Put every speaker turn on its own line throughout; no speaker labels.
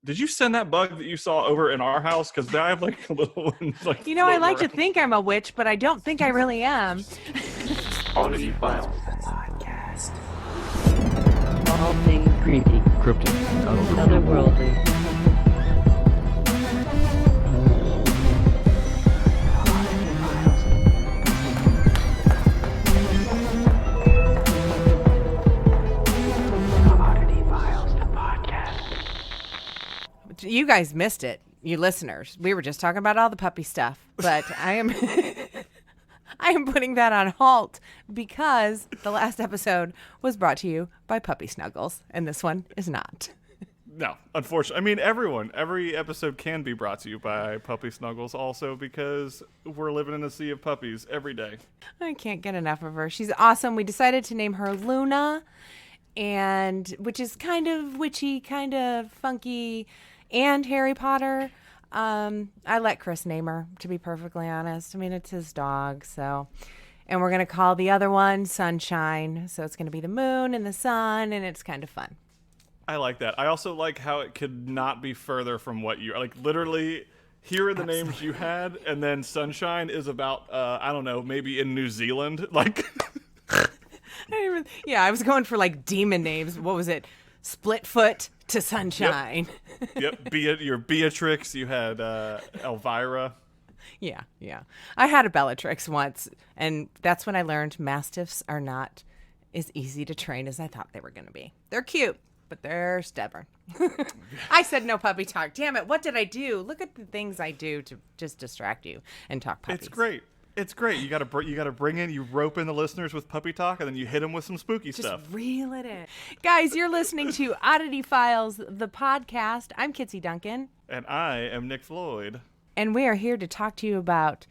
Did you send that bug that you saw over in our house? Because I have like a little one. Like,
You know, I like to think I'm a witch, but I don't think I really am.
Oddity Files podcast. All things creepy,
Cryptic,
otherworldly.
You guys missed it, you listeners. We were just talking about all the puppy stuff, but I am putting that on halt because the last episode was brought to you by Puppy Snuggles, and this one is not.
No, unfortunately. I mean, every episode can be brought to you by Puppy Snuggles also because we're living in a sea of puppies every day.
I can't get enough of her. She's awesome. We decided to name her Luna, and which is kind of witchy, kind of funky, and Harry Potter. I let Chris name her, to be perfectly honest. I mean, it's his dog, so. And we're going to call the other one Sunshine. So it's going to be the moon and the sun, and it's kind of fun.
I like that. I also like how it could not be further from what you like. Literally, here are the names you had, and then Sunshine is about I don't know, maybe in New Zealand. Like,
I was going for like demon names. What was it? Splitfoot to Sunshine.
Yep. You're Beatrix. You had Elvira.
Yeah. I had a Bellatrix once, and that's when I learned Mastiffs are not as easy to train as I thought they were going to be. They're cute, but they're stubborn. I said no puppy talk. Damn it, what did I do? Look at the things I do to just distract you and talk puppies.
It's great. You gotta rope in the listeners with puppy talk, and then you hit them with some spooky stuff.
Just reel it in. Guys, you're listening to Oddity Files, the podcast. I'm Kitsie Duncan.
And I am Nick Floyd.
And we are here to talk to you about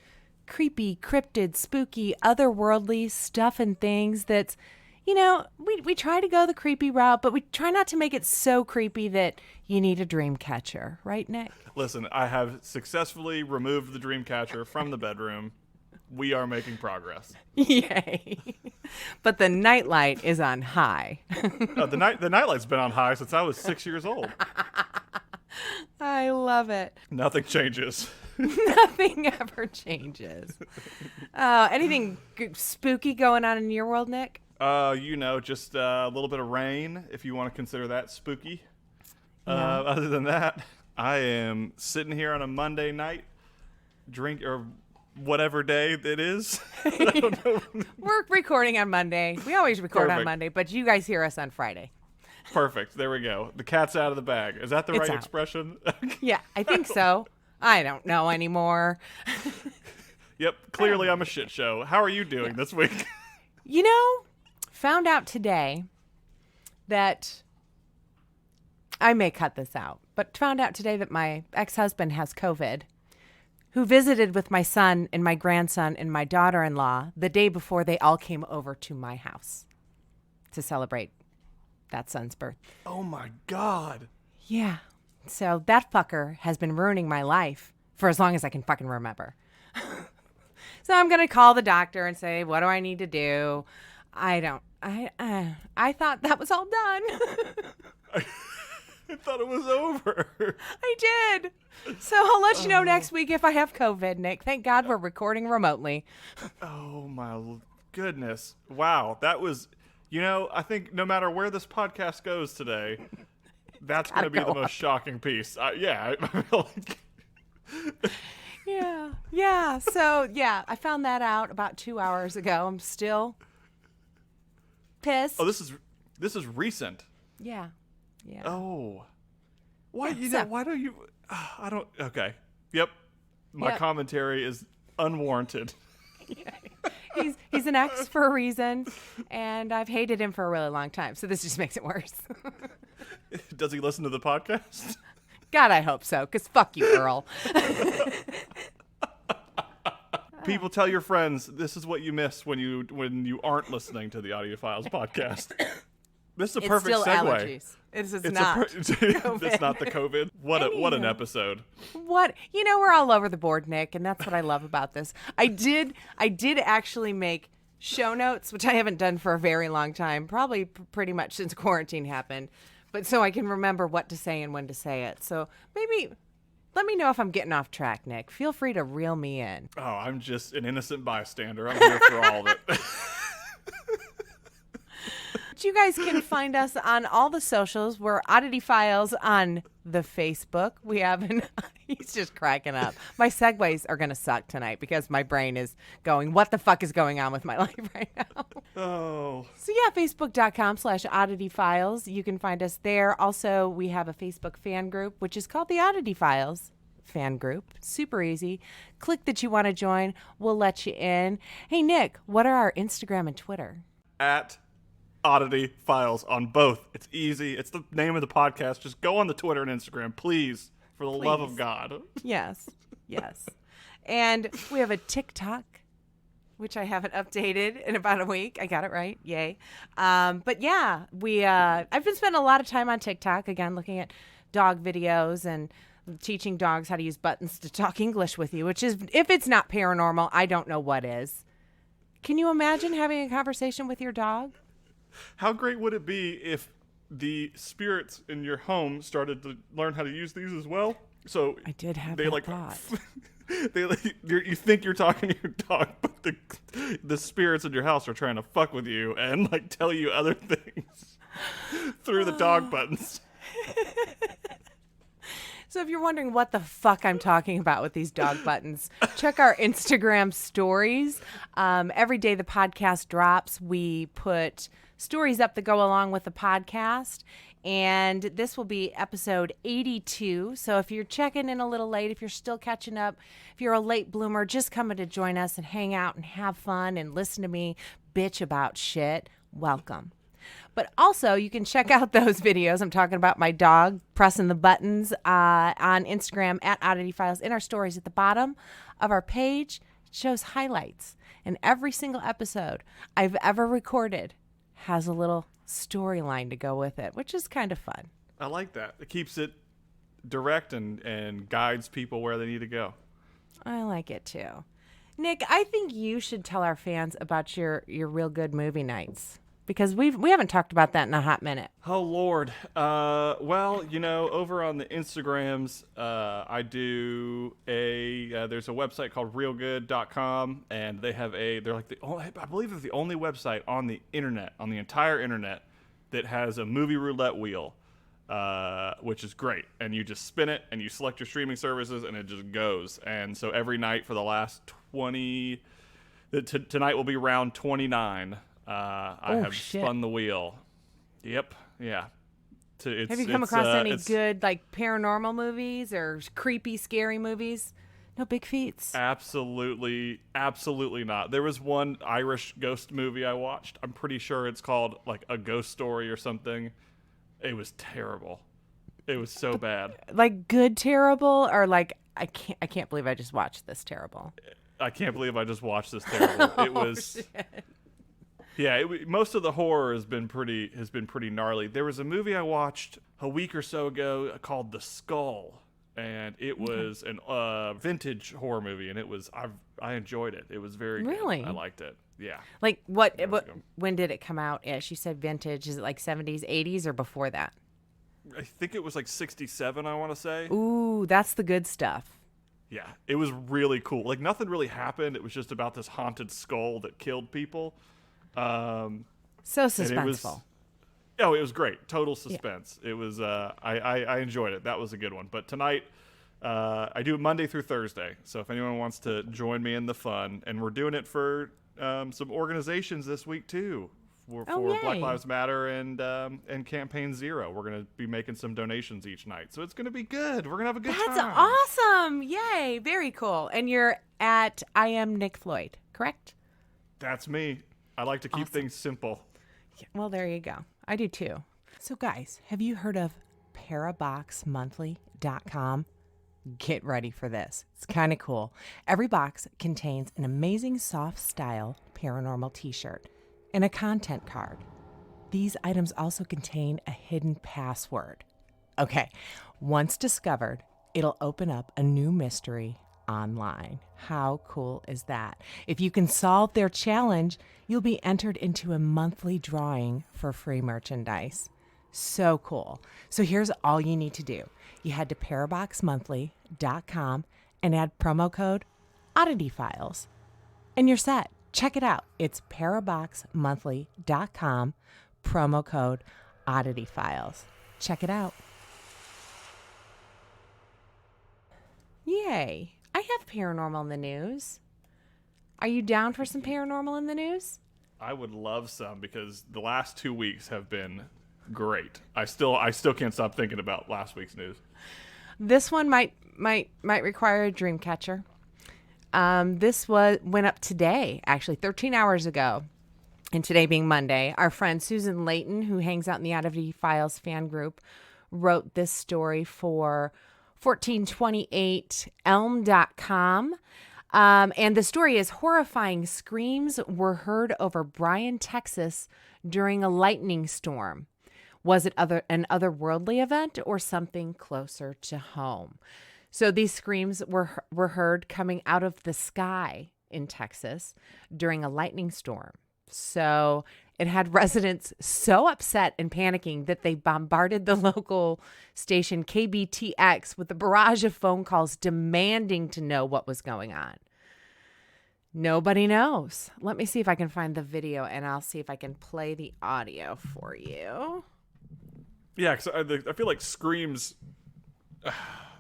creepy, cryptid, spooky, otherworldly stuff and things that's, you know, we try to go the creepy route, but we try not to make it so creepy that you need a dream catcher. Right, Nick?
Listen, I have successfully removed the dream catcher from the bedroom. We are making progress.
Yay. But the nightlight is on high.
The nightlight's been on high since I was 6 years old.
I love it.
Nothing changes.
Nothing ever changes. Anything spooky going on in your world, Nick?
Just a little bit of rain, if you want to consider that spooky. Yeah. Other than that, I am sitting here on a Monday night, whatever day it is. I don't know.
We're recording on Monday. We always record
Perfect.
on Monday, but you guys hear us on Friday.
Perfect. There we go. The cat's out of the bag. Is that the
It's
right
out.
expression?
Yeah, I think so. I don't know anymore.
Yep. Clearly, I'm a shit show. How are you doing this week?
You know, found out today that I may cut this out, but found out today that my ex-husband has COVID, who visited with my son and my grandson and my daughter-in-law the day before they all came over to my house to celebrate that son's birth.
Oh my God.
Yeah. So that fucker has been ruining my life for as long as I can fucking remember. So I'm going to call the doctor and say, what do I need to do? I thought that was all done.
I thought it was over.
I did. So I'll let you know next week if I have COVID, Nick. Thank God we're recording remotely.
Oh my goodness. Wow. That was, I think no matter where this podcast goes today, that's going to be the most shocking piece. I feel like...
Yeah. So, I found that out about 2 hours ago. I'm still pissed.
Oh, this is recent.
Yeah.
Oh. Why,
Yeah,
why don't you... I don't... Okay. Yep. My commentary is unwarranted.
He's an ex for a reason, and I've hated him for a really long time, so this just makes it worse.
Does he listen to the podcast?
God, I hope so, because fuck you, Earl.
People, tell your friends this is what you miss when you aren't listening to the Audiofiles podcast. This is a perfect
still
segue.
Allergies. It's not.
It's not the COVID. What an episode.
What? We're all over the board, Nick, and that's what I love about this. I did actually make show notes, which I haven't done for a very long time, probably pretty much since quarantine happened, but so I can remember what to say and when to say it. So maybe let me know if I'm getting off track, Nick. Feel free to reel me in.
Oh, I'm just an innocent bystander. I'm here for all of it.
You guys can find us on all the socials. We're Oddity Files on the Facebook. We have he's just cracking up. My segues are going to suck tonight because my brain is going, what the fuck is going on with my life right now?
Oh.
So yeah, facebook.com/Oddity Files. You can find us there. Also, we have a Facebook fan group, which is called the Oddity Files fan group. Super easy. Click that you want to join. We'll let you in. Hey, Nick, what are our Instagram and Twitter?
At Oddity Files on both. It's easy. It's the name of the podcast. Just go on the Twitter and Instagram, please, for the love of God.
Yes. And we have a TikTok, which I haven't updated in about a week. I got it right. Yay. But yeah, I've been spending a lot of time on TikTok, again, looking at dog videos and teaching dogs how to use buttons to talk English with you, which is, if it's not paranormal, I don't know what is. Can you imagine having a conversation with your dog?
How great would it be if the spirits in your home started to learn how to use these as well? So
I did have
they
that
like
thought.
you think you're talking to your dog, but the spirits in your house are trying to fuck with you and like tell you other things through the dog buttons.
So if you're wondering what the fuck I'm talking about with these dog buttons, check our Instagram stories. Every day the podcast drops, we put stories up that go along with the podcast. And this will be episode 82. So if you're checking in a little late, if you're still catching up, if you're a late bloomer, just coming to join us and hang out and have fun and listen to me bitch about shit, welcome. But also, you can check out those videos. I'm talking about my dog pressing the buttons on Instagram at Oddity Files in our stories at the bottom of our page. It shows highlights. And every single episode I've ever recorded has a little storyline to go with it, which is kind of fun.
I like that. It keeps it direct and guides people where they need to go.
I like it too. Nick, I think you should tell our fans about your real good movie nights. Because we haven't talked about that in a hot minute.
Oh, Lord. Well, over on the Instagrams, I do there's a website called realgood.com, and they're like I believe they're the only website on the internet, on the entire internet, that has a movie roulette wheel, which is great. And you just spin it, and you select your streaming services, and it just goes. And so every night for the last 20, tonight will be round 29. I have spun the wheel. Yep. Yeah.
Have you come across any good like paranormal movies or creepy, scary movies? No big feats.
Absolutely not. There was one Irish ghost movie I watched. I'm pretty sure it's called like A Ghost Story or something. It was terrible. It was so bad. Like
good terrible, or like I can't believe I just watched this terrible.
I can't believe I just watched this terrible. It was. Shit. Yeah, most of the horror has been pretty gnarly. There was a movie I watched a week or so ago called The Skull, and it was a vintage horror movie, and I enjoyed it. It was very
really
good. I liked it. Yeah.
Like when did it come out? Ish? You said vintage. Is it like 70s, 80s, or before that?
I think it was like 67. I want to say.
Ooh, that's the good stuff.
Yeah, it was really cool. Like nothing really happened. It was just about this haunted skull that killed people.
So suspenseful.
It was great. Total suspense. Yeah. It was, I enjoyed it. That was a good one. But tonight, I do it Monday through Thursday. So if anyone wants to join me in the fun, and we're doing it for, some organizations this week too, for Black Lives Matter and Campaign Zero. We're going to be making some donations each night. So it's going to be good. We're going to have a good time.
That's awesome. Yay. Very cool. And you're at I Am Nick Floyd, correct?
That's me. I like to keep things simple.
Well, there you go. I do too. So guys, have you heard of paraboxmonthly.com? Get ready for this. It's kind of cool. Every box contains an amazing soft style paranormal t-shirt and a content card. These items also contain a hidden password. Okay, once discovered, it'll open up a new mystery online. How cool is that? If you can solve their challenge, you'll be entered into a monthly drawing for free merchandise. So cool. So here's all you need to do. You head to paraboxmonthly.com and add promo code oddityfiles. And you're set. Check it out. It's paraboxmonthly.com, promo code oddityfiles. Check it out. Yay. I have paranormal in the news. Are you down for some paranormal in the news?
I would love some because the last 2 weeks have been great. I still can't stop thinking about last week's news.
This one might require a dream catcher. This went up today, actually 13 hours ago. And today being Monday, our friend Susan Layton, who hangs out in the Oddity Files fan group, wrote this story for 1428elm.com. And the story is horrifying screams were heard over Bryan, Texas during a lightning storm. Was it an otherworldly event or something closer to home? So these screams were heard coming out of the sky in Texas during a lightning storm. So it had residents so upset and panicking that they bombarded the local station KBTX with a barrage of phone calls demanding to know what was going on. Nobody knows. Let me see if I can find the video and I'll see if I can play the audio for you.
Yeah, because I feel like screams,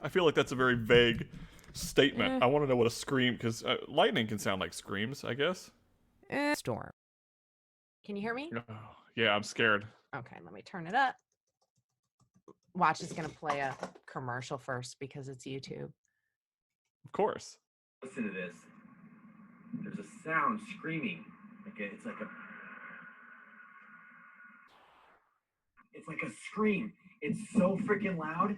I feel like that's a very vague statement. I want to know what a scream, because lightning can sound like screams, I guess.
Storm. Can you hear me?
Oh, yeah, I'm scared.
Okay, let me turn it up. Watch, it's going to play a commercial first because it's YouTube.
Of course.
Listen to this. There's a sound screaming. It's like a scream. It's so freaking loud,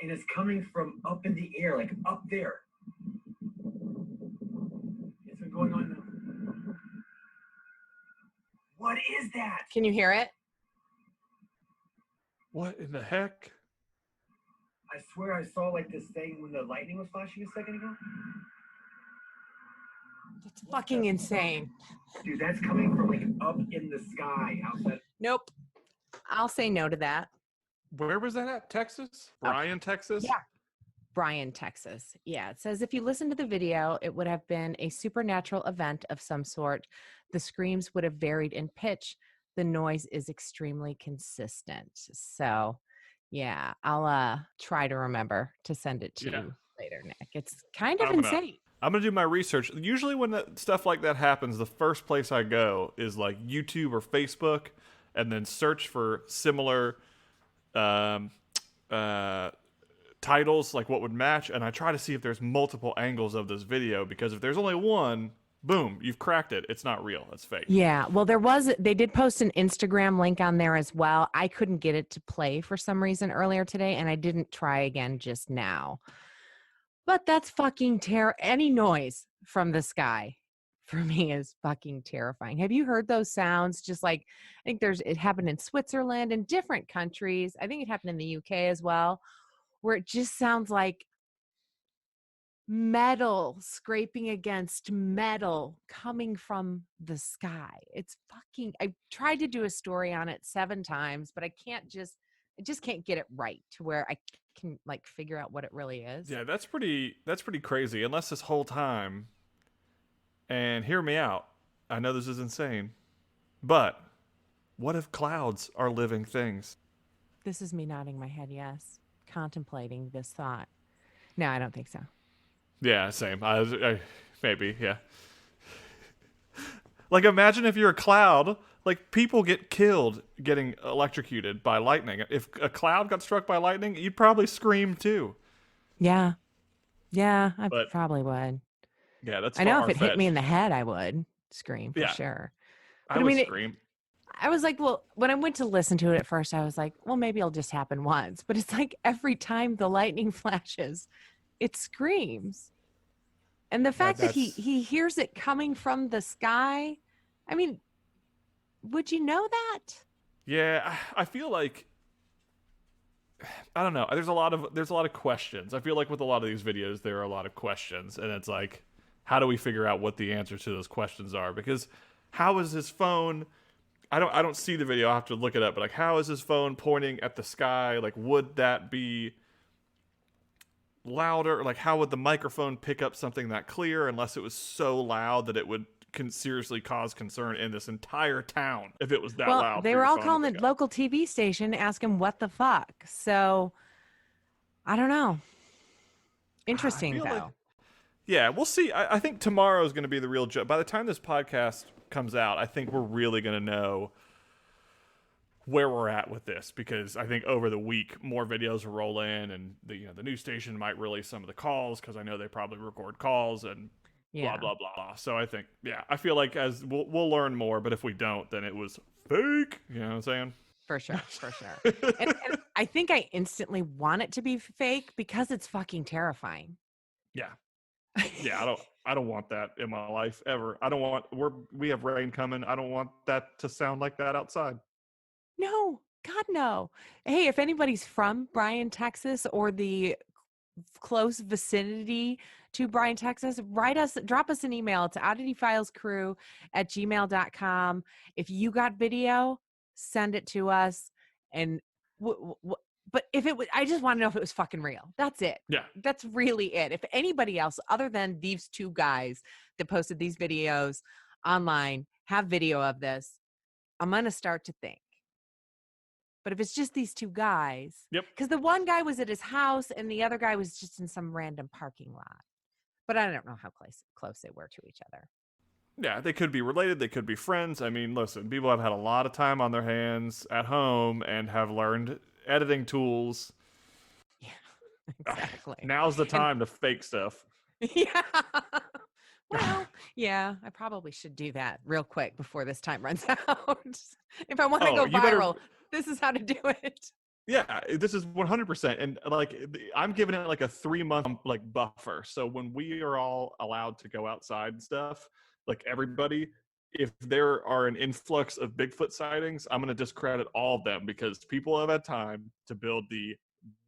and it's coming from up in the air, like up there. It's been going on now. What is that?
Can you hear it?
What in the heck?
I swear I saw like this thing when the lightning was flashing a second ago.
That's fucking insane.
Dude, that's coming from like up in the sky outside.
Nope. I'll say no to that.
Where was that at? Texas? Bryan, Texas?
Yeah. Bryan, Texas. Yeah, it says if you listen to the video, it would have been a supernatural event of some sort. The screams would have varied in pitch. The noise is extremely consistent. So, yeah, I'll try to remember to send it to you later, Nick. It's kind of insane.
I'm going to do my research. Usually when stuff like that happens, the first place I go is like YouTube or Facebook and then search for similar titles, like what would match, and I try to see if there's multiple angles of this video, because if there's only one, boom, you've cracked it. It's not real. It's fake.
Yeah. Well, they did post an Instagram link on there as well. I couldn't get it to play for some reason earlier today, and I didn't try again just now. But that's fucking any noise from the sky for me is fucking terrifying. Have you heard those sounds? Just like, I think it happened in Switzerland and different countries. I think it happened in the UK as well, where it just sounds like metal scraping against metal coming from the sky. It's fucking, I tried to do a story on it 7 times, but I just can't get it right to where I can like figure out what it really is.
Yeah, that's pretty crazy. Unless this whole time, and hear me out, I know this is insane, but what if clouds are living things?
This is me nodding my head yes, contemplating this thought. No, I don't think so.
Yeah, same. I maybe, yeah. Like, imagine if you're a cloud, like, people get killed getting electrocuted by lightning. If a cloud got struck by lightning, you'd probably scream too.
Yeah. Yeah, I probably would.
Yeah, that's
I know if it
far-fetched.
hit me in the head, I would scream for sure. But
I would scream.
I was like, well, when I went to listen to it at first, I was like, well, maybe it'll just happen once. But it's like every time the lightning flashes, it screams. And the fact that he hears it coming from the sky, I mean, would you know that?
Yeah, I feel like, I don't know. There's a lot of questions. I feel like with a lot of these videos, there are a lot of questions, and it's like, how do we figure out what the answers to those questions are? Because how is his phone I don't see the video. I have to look it up. But like, how is his phone pointing at the sky? Like, would that be louder? Like, how would the microphone pick up something that clear unless it was so loud that it would seriously cause concern in this entire town if it was that
Well,
loud?
they
for
were
your
all
phone
calling
to
the
pick up?
local TV station, asking what the fuck. So, I don't know. Interesting,
feel
though.
like- Yeah, we'll see. I think tomorrow is going to be the real judge. By the time this podcast comes out, I think we're really going to know where we're at with this, because I think over the week more videos will roll in, and the news station might release some of the calls, because I know they probably record calls and
Yeah.
blah blah blah. So I think, I feel like as we'll learn more, but if we don't, then it was fake. You know what I'm saying?
For sure. and I think I instantly want it to be fake because it's fucking terrifying.
Yeah. Yeah, I don't want that in my life ever. I don't want we have rain coming. I don't want that to sound like that outside.
No, God, no. Hey, if anybody's from Bryan, Texas, or the close vicinity to Bryan, Texas, drop us an email to oddityfilescrew@gmail.com. If you got video, send it to us. And but if it was, I just want to know if it was fucking real. That's it.
Yeah.
That's really it. If anybody else other than these two guys that posted these videos online have video of this, I'm going to start to think. But if it's just these two guys,
Yep.
because the one guy was at his house and the other guy was just in some random parking lot. But I don't know how close they were to each other.
Yeah, they could be related. They could be friends. I mean, listen, people have had a lot of time on their hands at home and have learned editing tools.
Yeah, exactly.
Now's the time to fake stuff.
Yeah. Well, yeah, I probably should do that real quick before this time runs out. If I want to go
you better-
viral, this is how to do it.
Yeah, this is 100%. And like, I'm giving it like a 3-month like buffer. So when we are all allowed to go outside and stuff, like everybody, if there are an influx of Bigfoot sightings, I'm going to discredit all of them, because people have had time to build the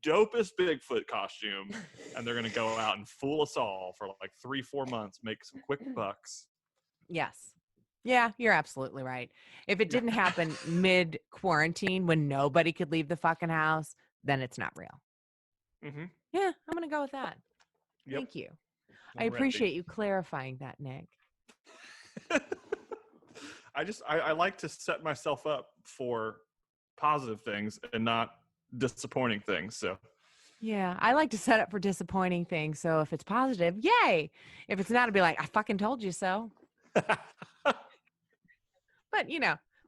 dopest Bigfoot costume, and they're going to go out and fool us all for like 3-4 months, make some quick bucks.
Yes. Yeah, you're absolutely right. If it didn't happen mid-quarantine when nobody could leave the fucking house, then it's not real.
Mm-hmm.
Yeah, I'm going to go with that.
Yep.
Thank you. I appreciate you clarifying that, Nick.
I like to set myself up for positive things and not disappointing things. So
Yeah, I like to set up for disappointing things. So if it's positive, yay. If it's not, I'd be like, I fucking told you so. But,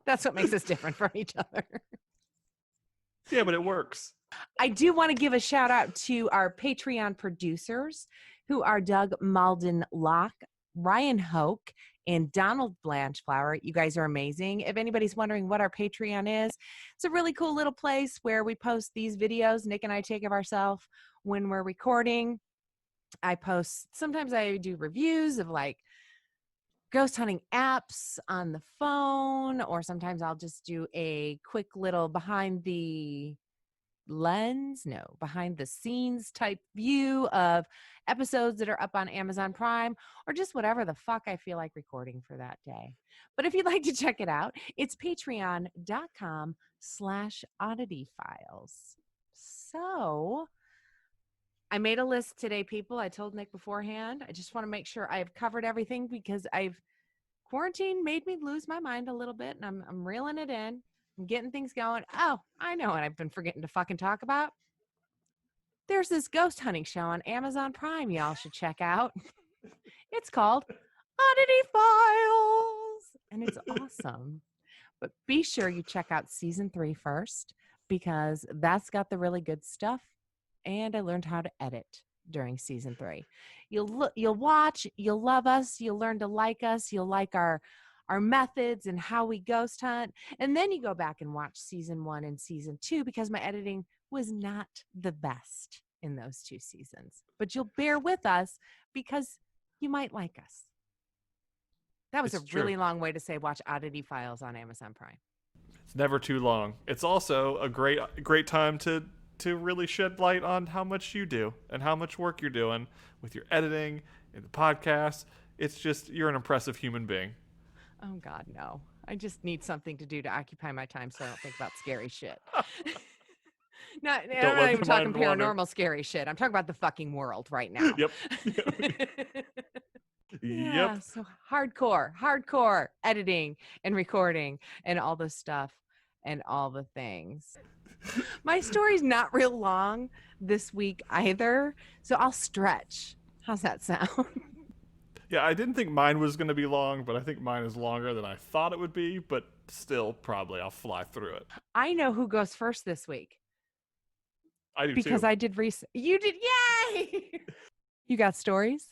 that's what makes us different from each other.
yeah, but it works.
I do want to give a shout out to our Patreon producers, who are Doug Malden Locke, Ryan Hoke, and Donald Blanchflower. You guys are amazing. If anybody's wondering what our Patreon is, it's a really cool little place where we post these videos Nick and I take of ourselves when we're recording. Sometimes I do reviews of like ghost hunting apps on the phone, or sometimes I'll just do a quick little behind the scenes type view of episodes that are up on Amazon Prime, or just whatever the fuck I feel like recording for that day. But if you'd like to check it out, it's patreon.com/oddityfiles. So I made a list today, people. I told Nick beforehand. I just want to make sure I've covered everything, because quarantine made me lose my mind a little bit, and I'm reeling it in. I'm getting things going. Oh, I know what I've been forgetting to fucking talk about. There's this ghost hunting show on Amazon Prime y'all should check out. It's called Oddity Files, and it's awesome. But be sure you check out season 3 first, because that's got the really good stuff. And I learned how to edit during season 3. You'll watch, you'll love us, you'll learn to like us, you'll like our methods and how we ghost hunt. And then you go back and watch season 1 and season 2, because my editing was not the best in those 2 seasons. But you'll bear with us because you might like us. That was
It's
a
true.
really long way to say watch Oddity Files on Amazon Prime.
It's never too long. It's also a great time to really shed light on how much you do and how much work you're doing with your editing and the podcast. It's just, you're an impressive human being.
Oh God, no. I just need something to do to occupy my time so I don't think about scary shit. I'm not even talking paranormal scary shit. I'm talking about the fucking world right now.
Yep.
Yeah,
Yep.
so hardcore editing and recording and all the stuff and all the things. My story's not real long this week either, so I'll stretch. How's that sound?
Yeah, I didn't think mine was going to be long, but I think mine is longer than I thought it would be, but still, probably I'll fly through it.
I know who goes first this week.
I do
because
too.
I did research. You did? Yay! You got stories?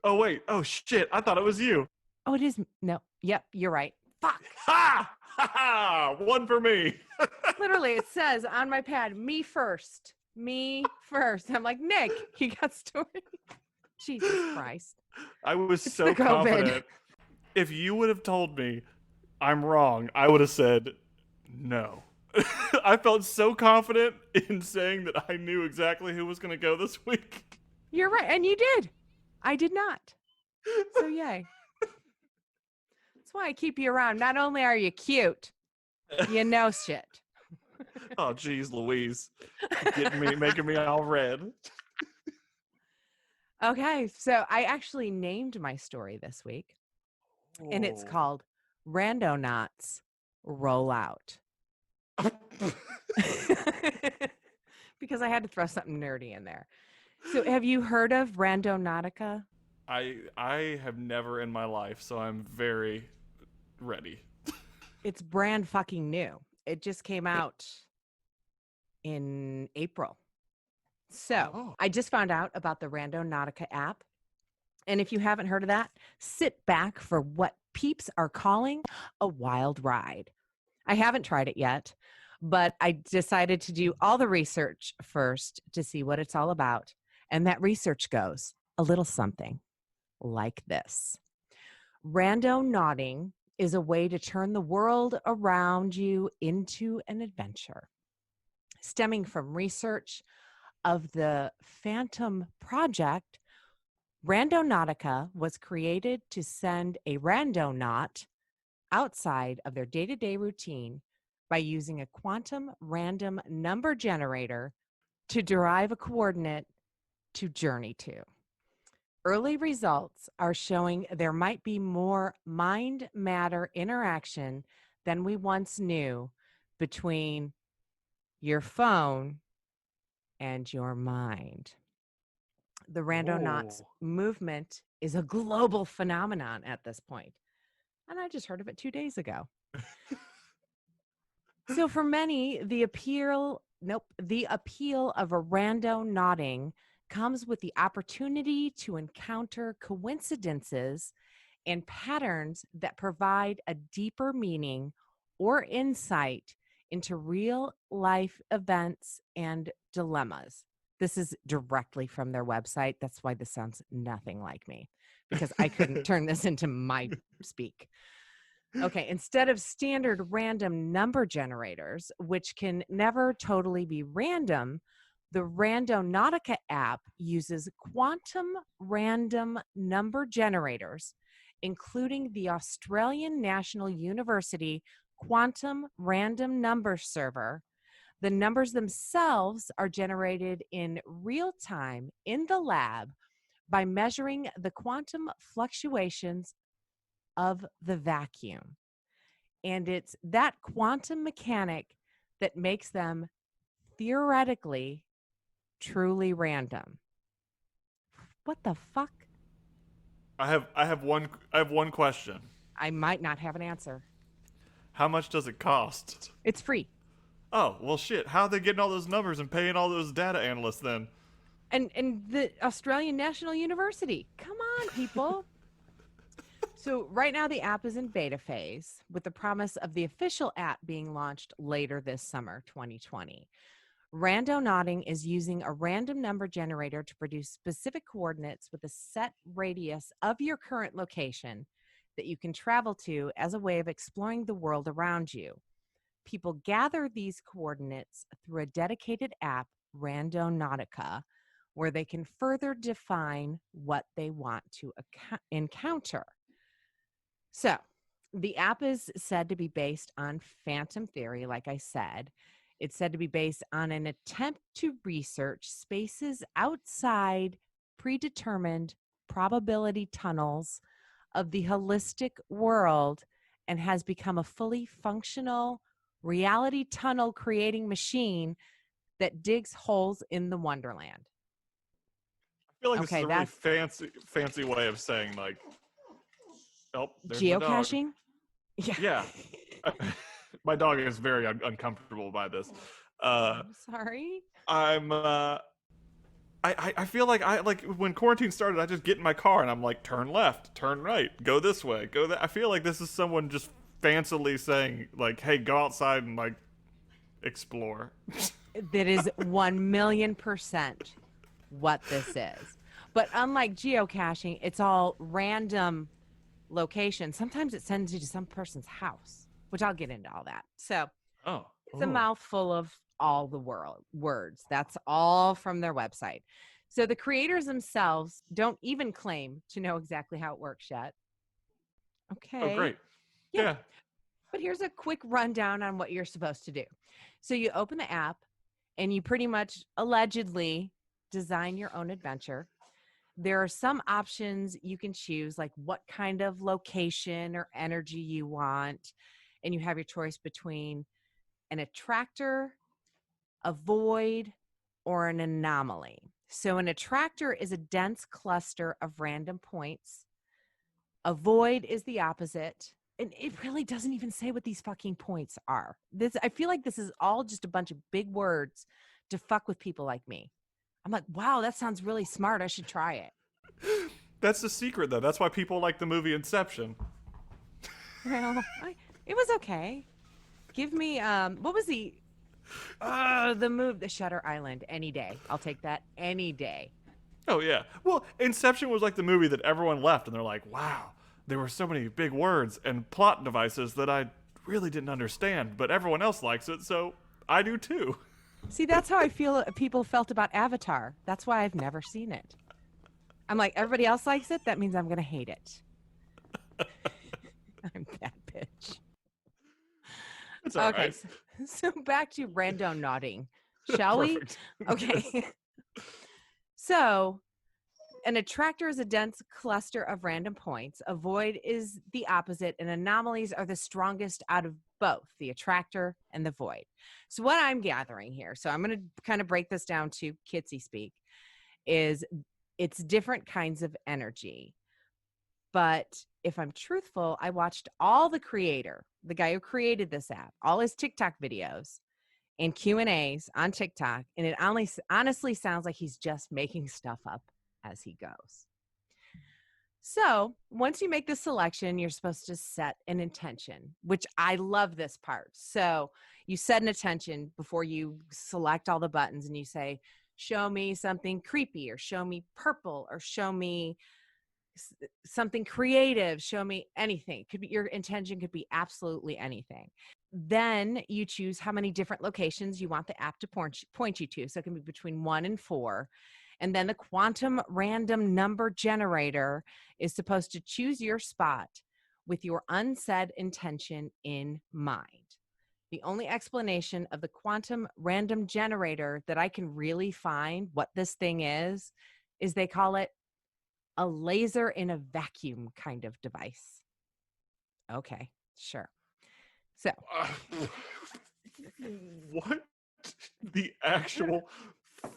Oh, wait. Oh, shit. I thought it was you.
Oh, it is. No. Yep, you're right. Fuck.
Ha! Ha ha! One for me.
Literally, it says on my pad, me first. Me first. I'm like, Nick, you got stories? Jesus Christ.
I was
It's
so
the COVID.
confident. If you would have told me I'm wrong, I would have said no. I felt so confident in saying that I knew exactly who was going to go this week.
You're right. And you did. I did not. So, yay. That's why I keep you around. Not only are you cute, you know shit.
Oh, geez, Louise. Making me all red.
Okay. So, I actually named my story this week, and it's called Randonauts Roll Out. Because I had to throw something nerdy in there. So have you heard of Randonautica?
I have never in my life, so I'm very ready.
It's brand fucking new. It just came out in April. So I just found out about the Randonautica app. And if you haven't heard of that, sit back for what peeps are calling a wild ride. I haven't tried it yet, but I decided to do all the research first to see what it's all about. And that research goes a little something like this. Randonaughting is a way to turn the world around you into an adventure. Stemming from research of the Phantom Project, Randonautica was created to send a randonaut outside of their day-to-day routine by using a quantum random number generator to derive a coordinate to journey to. Early results are showing there might be more mind-matter interaction than we once knew between your phone and your mind. The Randonauts movement is a global phenomenon at this point. And I just heard of it 2 days ago. So for many, the appeal of a randonauting comes with the opportunity to encounter coincidences and patterns that provide a deeper meaning or insight into real life events and dilemmas. This is directly from their website. That's why this sounds nothing like me, because I couldn't turn this into my speak. Okay, instead of standard random number generators, which can never totally be random, the Randonautica app uses quantum random number generators, including the Australian National University Quantum Random Number Server. The numbers themselves are generated in real time in the lab by measuring the quantum fluctuations of the vacuum. And it's that quantum mechanic that makes them theoretically truly random. What the fuck?
I have one question.
I might not have an answer.
How much does it cost?
It's free.
Oh, well shit. How are they getting all those numbers and paying all those data analysts then?
And the Australian National University. Come on, people. So right now the app is in beta phase with the promise of the official app being launched later this summer, 2020. Randonauting is using a random number generator to produce specific coordinates with a set radius of your current location that you can travel to as a way of exploring the world around you. People gather these coordinates through a dedicated app, Randonautica, where they can further define what they want to encounter. So The app is said to be based on phantom theory, like I said. It's said to be based on an attempt to research spaces outside predetermined probability tunnels of the holistic world and has become a fully functional reality tunnel creating machine that digs holes in the wonderland.
I feel like this
Okay,
is a really
that's
fancy way of saying like, oh, there's my dog.
geocaching.
Yeah. My dog is very uncomfortable by this.
I'm sorry.
I feel like when quarantine started, I just get in my car and I'm like, turn left, turn right, go this way, go that. I feel like this is someone just fancily saying like, hey, go outside and like explore.
That is 1,000,000% what this is. But unlike geocaching, it's all random locations. Sometimes it sends you to some person's house, which I'll get into all that. So
Oh,
it's a mouthful of all the words. That's all from their website. So the creators themselves don't even claim to know exactly how it works yet. Okay.
Oh, great.
Yeah.
Yeah.
But here's a quick rundown on what you're supposed to do. So you open the app and you pretty much allegedly design your own adventure. There are some options you can choose, like what kind of location or energy you want. And you have your choice between an attractor, a void, or an anomaly. So an attractor is a dense cluster of random points. A void is the opposite. And it really doesn't even say what these fucking points are. I feel like this is all just a bunch of big words to fuck with people like me. I'm like, wow, that sounds really smart. I should try it.
That's the secret, though. That's why people like the movie Inception.
Well, it was okay. Give me, what was the move, the Shutter Island, any day. I'll take that any day.
Oh, yeah. Well, Inception was like the movie that everyone left, and they're like, wow, there were so many big words and plot devices that I really didn't understand, but everyone else likes it, so I do too.
See, that's how I feel people felt about Avatar. That's why I've never seen it. I'm like, everybody else likes it? That means I'm going to hate it. I'm that bitch.
It's all
Okay,
right.
so back to randonaughting, shall we? Okay. So an attractor is a dense cluster of random points. A void is the opposite, and anomalies are the strongest out of both, the attractor and the void. So what I'm gathering here, so I'm going to kind of break this down to Kitsie speak, is it's different kinds of energy. But if I'm truthful, I watched all the guy who created this app, all his TikTok videos and Q&As on TikTok, and it honestly sounds like he's just making stuff up as he goes. So once you make the selection, you're supposed to set an intention, which I love this part. So you set an intention before you select all the buttons and you say, show me something creepy, or show me purple, or show me something creative, show me anything. Could be, your intention could be absolutely anything. Then you choose how many different locations you want the app to point you to. So it can be between 1 and 4. And then the quantum random number generator is supposed to choose your spot with your unsaid intention in mind. The only explanation of the quantum random generator that I can really find what this thing is they call it a laser in a vacuum kind of device. Okay, sure. So.
What the actual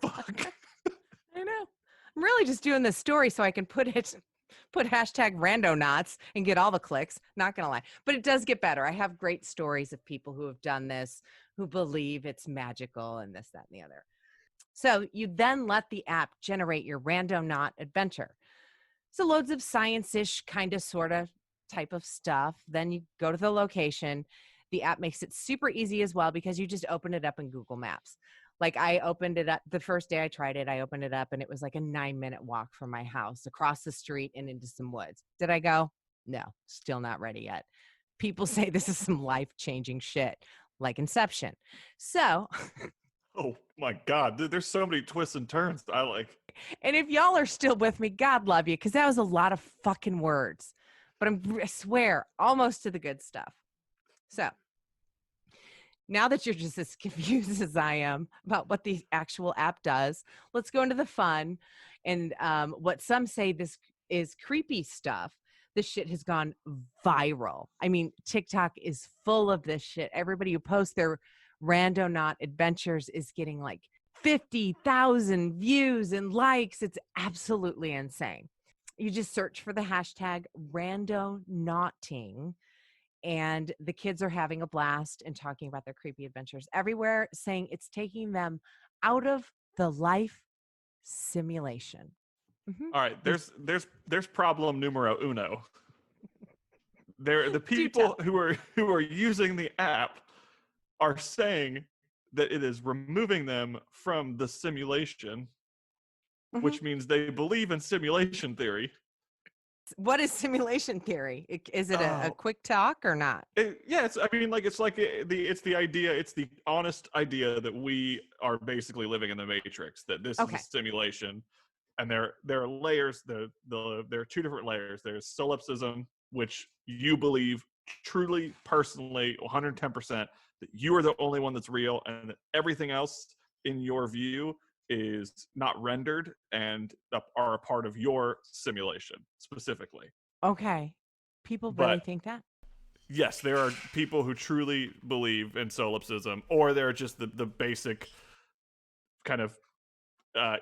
fuck?
I know. I'm really just doing this story so I can put hashtag Randonauts and get all the clicks. Not going to lie. But it does get better. I have great stories of people who have done this, who believe it's magical and this, that, and the other. So you then let the app generate your Randonaut adventure. So loads of science-ish kind of sort of type of stuff. Then you go to the location. The app makes it super easy as well because you just open it up in Google Maps. Like I opened it up the first day I tried it. I opened it up and it was like a 9-minute walk from my house across the street and into some woods. Did I go? No, still not ready yet. People say this is some life-changing shit like Inception. So.
Oh my God, there's so many twists and turns I like.
And if y'all are still with me, God love you, because that was a lot of fucking words. but I swear almost to the good stuff. So now that you're just as confused as I am about what the actual app does, let's go into the fun and what some say this is creepy stuff. This shit has gone viral. I mean, TikTok is full of this shit. Everybody who posts their Randonaut adventures is getting like 50,000 views and likes. It's absolutely insane. You just search for the hashtag randonaughting, and the kids are having a blast and talking about their creepy adventures everywhere, saying it's taking them out of the life simulation. Mm-hmm.
All right, there's problem numero uno. The people who are using the app are saying that it is removing them from the simulation, which means they believe in simulation theory.
What is simulation theory? Is it a quick talk or not?
It's the idea. It's the honest idea that we are basically living in the Matrix. That this is a simulation, and there are layers. There are two different layers. There's solipsism, which you believe truly, personally, 110% that you are the only one that's real, and that everything else in your view is not rendered and are a part of your simulation specifically.
Okay. People really think that?
Yes, there are people who truly believe in solipsism, or they're just the basic kind of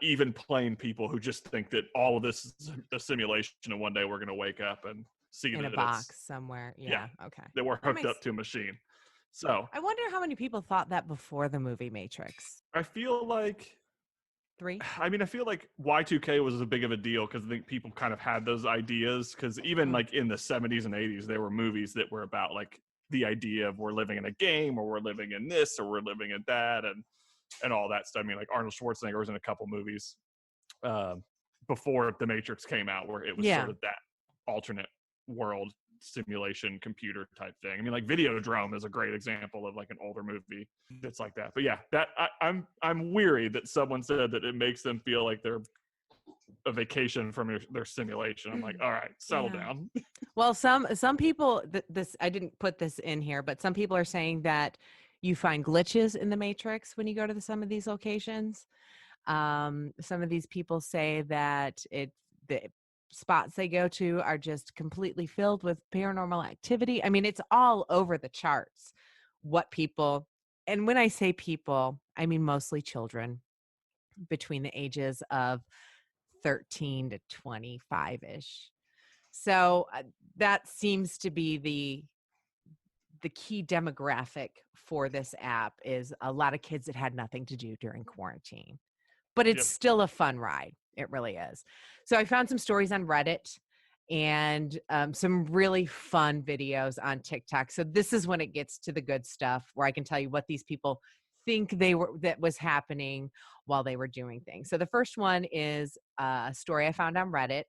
even plain people who just think that all of this is a simulation and one day we're going to wake up and see
in
that
a box somewhere. Yeah. Okay.
That we're hooked up to a machine. So
I wonder how many people thought that before the movie Matrix.
I feel like
3.
I mean, I feel like Y2K was as big of a deal because I think people kind of had those ideas. Because even like in the 70s and 80s, there were movies that were about like the idea of we're living in a game, or we're living in this, or we're living in that, and all that stuff. I mean, like Arnold Schwarzenegger was in a couple movies before the Matrix came out, where it was sort of that alternate world simulation computer type thing. I mean, like Videodrome is a great example of like an older movie that's like that. But yeah, that I'm weary that someone said that it makes them feel like they're a vacation from their simulation. I'm like, all right, settle down.
Well, some people, this I didn't put this in here, but some people are saying that you find glitches in the Matrix when you go to some of these locations. Some of these people say that the spots they go to are just completely filled with paranormal activity. I mean, it's all over the charts. What people, and when I say people, I mean mostly children between the ages of 13 to 25-ish. So that seems to be the key demographic for this app, is a lot of kids that had nothing to do during quarantine. But it's still a fun ride. It really is. So I found some stories on Reddit and some really fun videos on TikTok. So this is when it gets to the good stuff, where I can tell you what these people think that was happening while they were doing things. So the first one is a story I found on Reddit.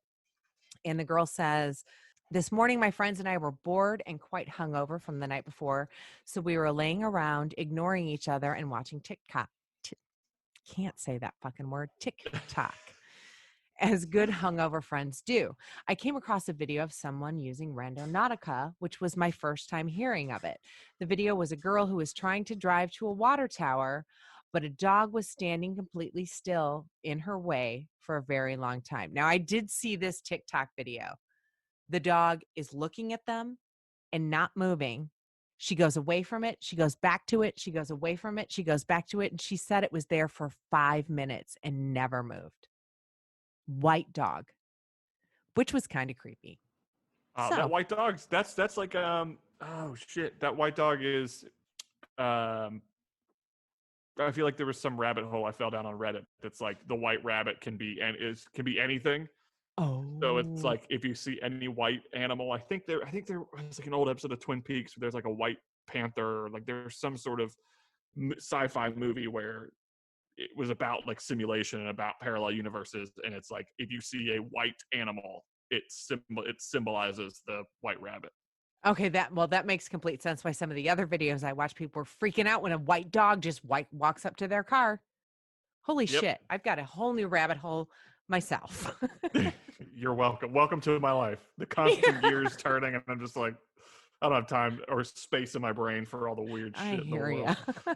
And the girl says, "This morning, my friends and I were bored and quite hungover from the night before. So we were laying around, ignoring each other and watching TikTok. Can't say that fucking word. TikTok. As good hungover friends do. I came across a video of someone using Randonautica, which was my first time hearing of it. The video was a girl who was trying to drive to a water tower, but a dog was standing completely still in her way for a very long time." Now, I did see this TikTok video. The dog is looking at them and not moving. She goes away from it. She goes back to it. She goes away from it. She goes back to it. And she said it was there for 5 minutes and never moved. White dog, which was kind of creepy.
That white dog, that's like, oh shit. That white dog is, I feel like there was some rabbit hole I fell down on Reddit that's like the white rabbit can be anything.
Oh.
So it's like if you see any white animal, I think there was like an old episode of Twin Peaks where there's like a white panther, or like there's some sort of sci-fi movie where it was about like simulation and about parallel universes, and it's like if you see a white animal, it symbolizes the white rabbit.
Okay, that makes complete sense. Why some of the other videos I watch, people were freaking out when a white dog just walks up to their car. Holy shit! I've got a whole new rabbit hole myself.
You're welcome. Welcome to my life. The constant gears turning, and I'm just like, I don't have time or space in my brain for all the weird
I
shit in the
hear
world.
ya.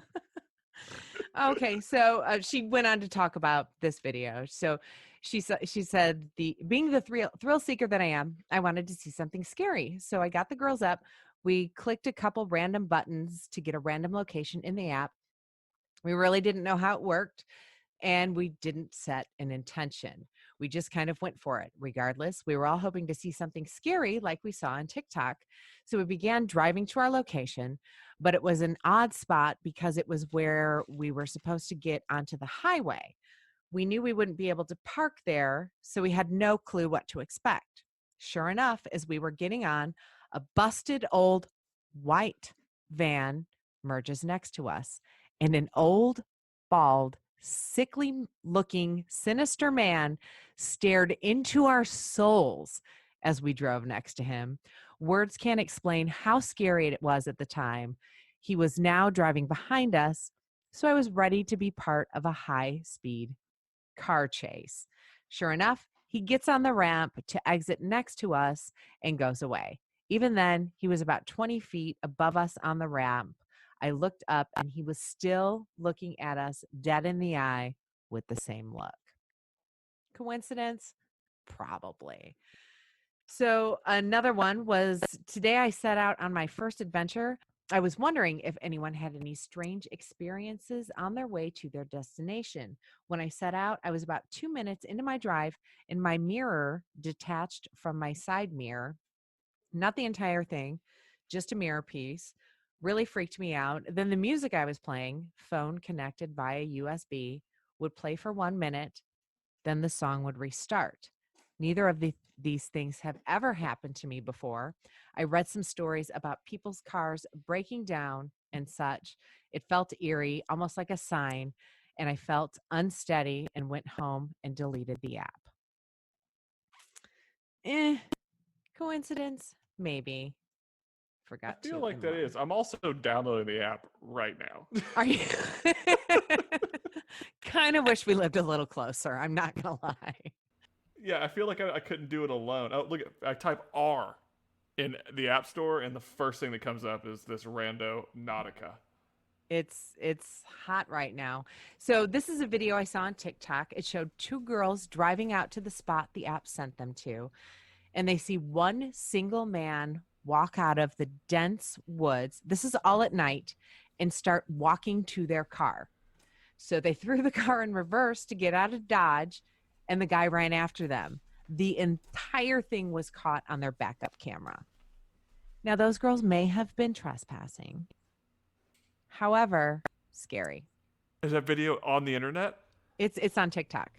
Okay, so she went on to talk about this video. So she said, being the thrill seeker that I am, I wanted to see something scary. So I got the girls up. We clicked a couple random buttons to get a random location in the app. We really didn't know how it worked, and we didn't set an intention. We just kind of went for it. Regardless, we were all hoping to see something scary like we saw on TikTok. So we began driving to our location, but it was an odd spot because it was where we were supposed to get onto the highway. We knew we wouldn't be able to park there, so we had no clue what to expect. Sure enough, as we were getting on, a busted old white van merges next to us, and an old, bald, sickly looking, sinister man stared into our souls as we drove next to him. Words can't explain how scary it was at the time. He was now driving behind us, so I was ready to be part of a high-speed car chase. Sure enough, he gets on the ramp to exit next to us and goes away. Even then, he was about 20 feet above us on the ramp. I looked up and he was still looking at us dead in the eye with the same look. Coincidence? Probably. So another one was, today I set out on my first adventure. I was wondering if anyone had any strange experiences on their way to their destination. When I set out, I was about 2 minutes into my drive and my mirror detached from my side mirror. Not the entire thing, just a mirror piece. Really freaked me out. Then the music I was playing, phone connected via USB, would play for 1 minute. Then the song would restart. Neither of these things have ever happened to me before. I read some stories about people's cars breaking down and such. It felt eerie, almost like a sign, and I felt unsteady and went home and deleted the app. Coincidence? Maybe. Forgot
I feel
to
like that
unlock.
is. I'm also downloading the app right now.
Are you? Kind of wish we lived a little closer. I'm not gonna lie.
Yeah, I feel like I couldn't do it alone. Oh, look, I type R in the App Store, and the first thing that comes up is this Randonautica.
It's hot right now. So this is a video I saw on TikTok. It showed two girls driving out to the spot the app sent them to, and they see one single man walk out of the dense woods. This is all at night, and start walking to their car. So they threw the car in reverse to get out of Dodge, and the guy ran after them. The entire thing was caught on their backup camera. Now, those girls may have been trespassing. However, scary.
Is that video on the internet?
It's on TikTok.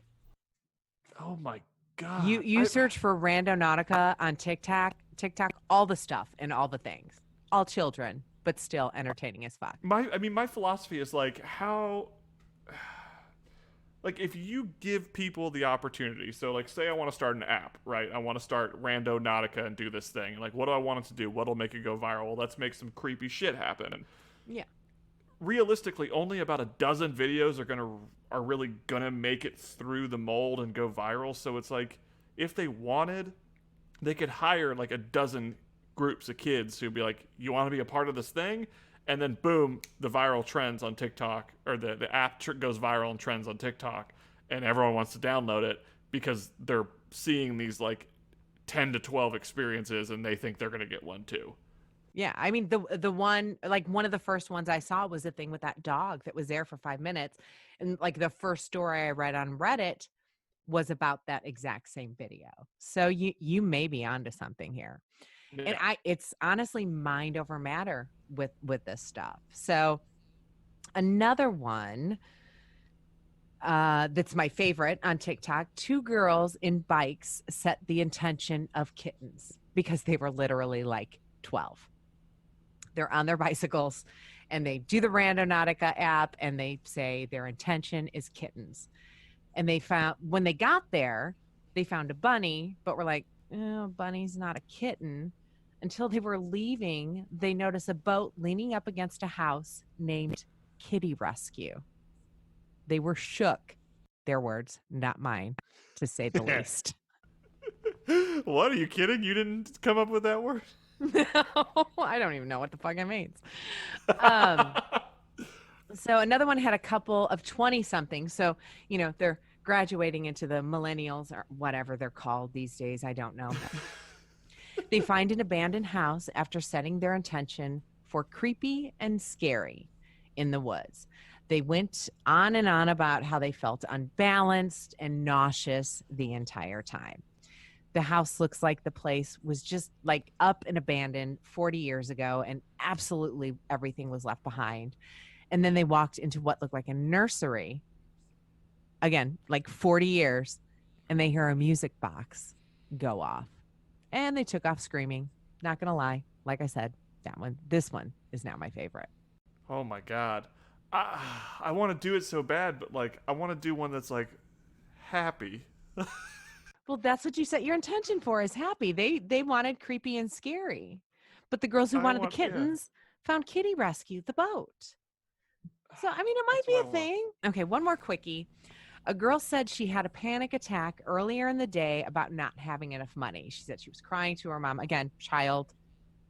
Oh my god!
You search for Randonautica on TikTok, all the stuff and all the things, all children, but still entertaining as fuck.
My philosophy is like how, like if you give people the opportunity. So like, say I want to start an app, right? I want to start Randonautica and do this thing. Like, what do I want it to do? What'll make it go viral? Well, let's make some creepy shit happen.
Yeah.
Realistically, only about a dozen videos are really gonna make it through the mold and go viral. So it's like, if they wanted, they could hire like a dozen groups of kids who'd be like, you want to be a part of this thing? And then boom, the viral trends on TikTok, or the app goes viral and trends on TikTok, and everyone wants to download it because they're seeing these like 10 to 12 experiences and they think they're gonna get one too.
Yeah, I mean the one, like one of the first ones I saw was the thing with that dog that was there for 5 minutes, and like the first story I read on Reddit was about that exact same video. So you may be onto something here.
Yeah.
And it's honestly mind over matter with this stuff. So another one that's my favorite on TikTok, two girls in bikes set the intention of kittens because they were literally like 12. They're on their bicycles and they do the Randonautica app and they say their intention is kittens. And when they got there, they found a bunny, but were like, oh, bunny's not a kitten. Until they were leaving, they noticed a boat leaning up against a house named Kitty Rescue. They were shook Their words, not mine, to say the least.
What, are you kidding? You didn't come up with that word?
No, I don't even know what the fuck it means. So another one had a couple of 20-something. So, they're graduating into the millennials or whatever they're called these days. I don't know. They find an abandoned house after setting their intention for creepy and scary in the woods. They went on and on about how they felt unbalanced and nauseous the entire time. The house looks like the place was just like up and abandoned 40 years ago, and absolutely everything was left behind. And then they walked into what looked like a nursery, again, like 40 years, and they hear a music box go off. And they took off screaming. Not going to lie. Like I said, this one is now my favorite.
Oh my God. I want to do it so bad, but like, I want to do one that's like happy.
Well, that's what you set your intention for, is happy. They wanted creepy and scary. But the girls who wanted the kittens found Kitty rescued the boat. So, I mean, it might be a thing. Okay, one more quickie. A girl said she had a panic attack earlier in the day about not having enough money. She said she was crying to her mom. Again, child.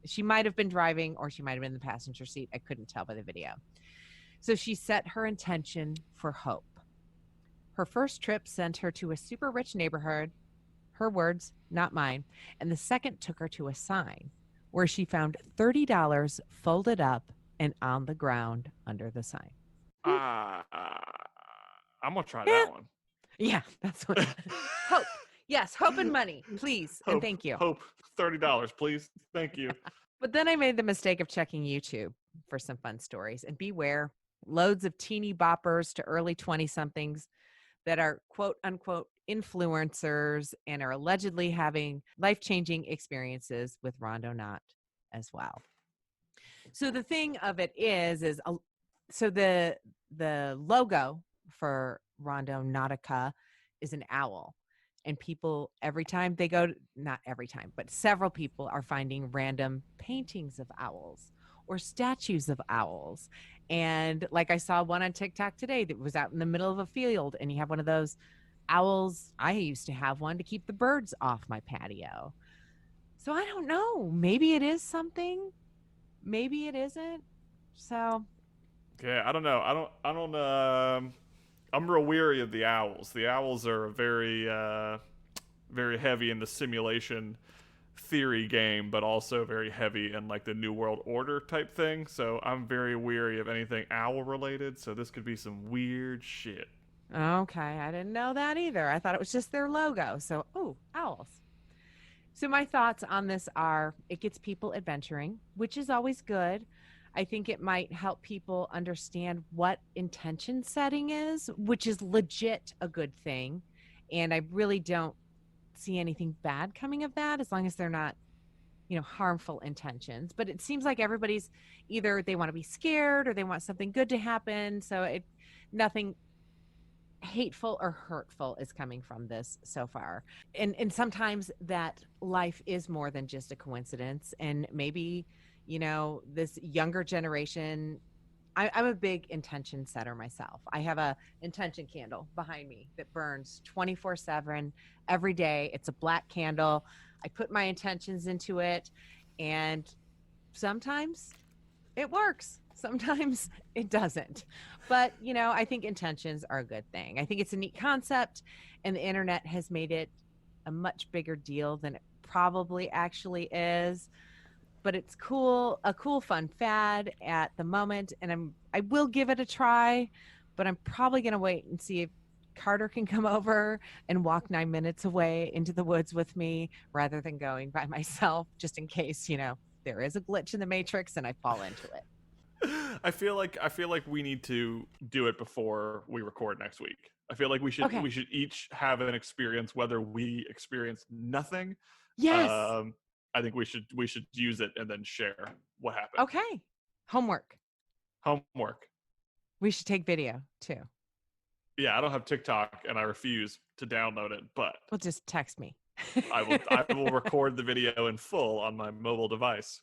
She might have been driving or she might have been in the passenger seat. I couldn't tell by the video. So she set her intention for hope. Her first trip sent her to a super rich neighborhood. Her words, not mine. And the second took her to a sign where she found $30 folded up and on the ground under the sign.
I'm going to try that one.
Yeah, that's what. Hope. Yes, hope and money, please.
Hope,
and thank you.
Hope, $30, please. Thank you.
But then I made the mistake of checking YouTube for some fun stories. And beware, loads of teeny boppers to early 20-somethings that are quote unquote influencers and are allegedly having life-changing experiences with Rondonaut as well. So the thing of it is so the logo for Randonautica is an owl. And people, every time they go, not every time, but several people are finding random paintings of owls or statues of owls. And like I saw one on TikTok today that was out in the middle of a field, and you have one of those owls. I used to have one to keep the birds off my patio. So I don't know. Maybe it is something. Maybe it isn't. So.
Okay, I don't know. I'm real weary of the owls. The owls are very, very heavy in the simulation theory game, but also very heavy in like the New World Order type thing. So I'm very weary of anything owl related. So this could be some weird shit.
Okay, I didn't know that either. I thought it was just their logo. So, owls. So my thoughts on this are it gets people adventuring, which is always good. I think it might help people understand what intention setting is, which is legit a good thing. And I really don't see anything bad coming of that as long as they're not, harmful intentions. But it seems like everybody's either they want to be scared or they want something good to happen. So nothing hateful or hurtful is coming from this so far. And sometimes that life is more than just a coincidence. And maybe this younger generation, I'm a big intention setter myself. I have a intention candle behind me that burns 24/7 every day. It's a black candle. I put my intentions into it, and sometimes it works. Sometimes it doesn't. But, I think intentions are a good thing. I think it's a neat concept, and the internet has made it a much bigger deal than it probably actually is. But it's cool, a cool, fun fad at the moment. And I will give it a try, but I'm probably going to wait and see if Carter can come over and walk 9 minutes away into the woods with me rather than going by myself, just in case, there is a glitch in the matrix and I fall into it.
I feel like we need to do it before we record next week. I feel like we should each have an experience, whether we experience nothing.
Yes.
I think we should use it and then share what happened.
Okay. Homework. We should take video too.
Yeah, I don't have TikTok and I refuse to download it, but
well, just text me.
I will record the video in full on my mobile device.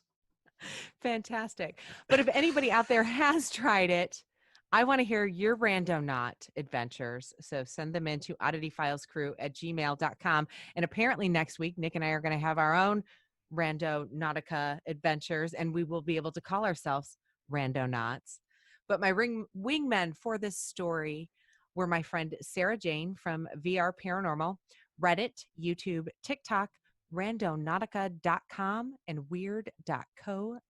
Fantastic. But if anybody out there has tried it, I want to hear your Randonaut adventures. So send them in to oddityfilescrew@gmail.com. And apparently next week, Nick and I are going to have our own Randonautica adventures, and we will be able to call ourselves Randonauts. But my wingmen for this story were my friend Sarah Jane from VR Paranormal, Reddit, YouTube, TikTok, randonautica.com, and weird.co.uk.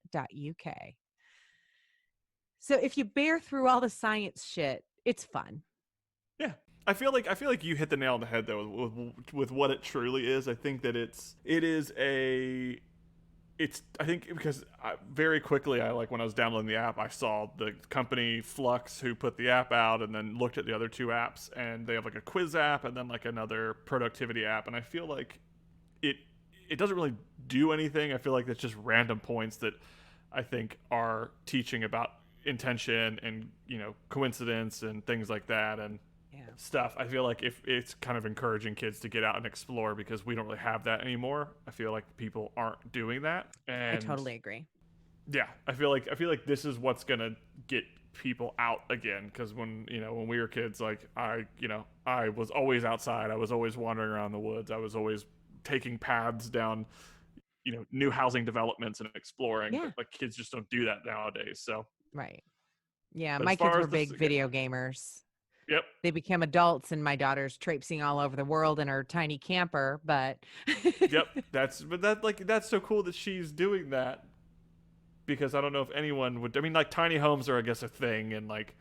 So if you bear through all the science shit, it's fun.
Yeah. I feel like you hit the nail on the head though with what it truly is. I think that I think because very quickly when I was downloading the app, I saw the company Flux who put the app out, and then looked at the other two apps, and they have like a quiz app and then like another productivity app, and I feel like it doesn't really do anything. I feel like it's just random points that I think are teaching about intention and coincidence and things like that and stuff. I feel like if it's kind of encouraging kids to get out and explore, because we don't really have that anymore. I feel like people aren't doing that, and
I totally agree.
Yeah, I feel like this is what's gonna get people out again, because when we were kids, like I was always outside. I was always wandering around the woods. I was always taking paths down new housing developments and exploring.
Yeah.
But like kids just don't do that nowadays. So
Right. Yeah,
But
my
as far
kids were
as
big video gamers.
Yep.
They became adults, and my daughter's traipsing all over the world in her tiny camper, but
Yep. That's so cool that she's doing that, because I don't know if anyone would. I mean, like tiny homes are, I guess, a thing, and like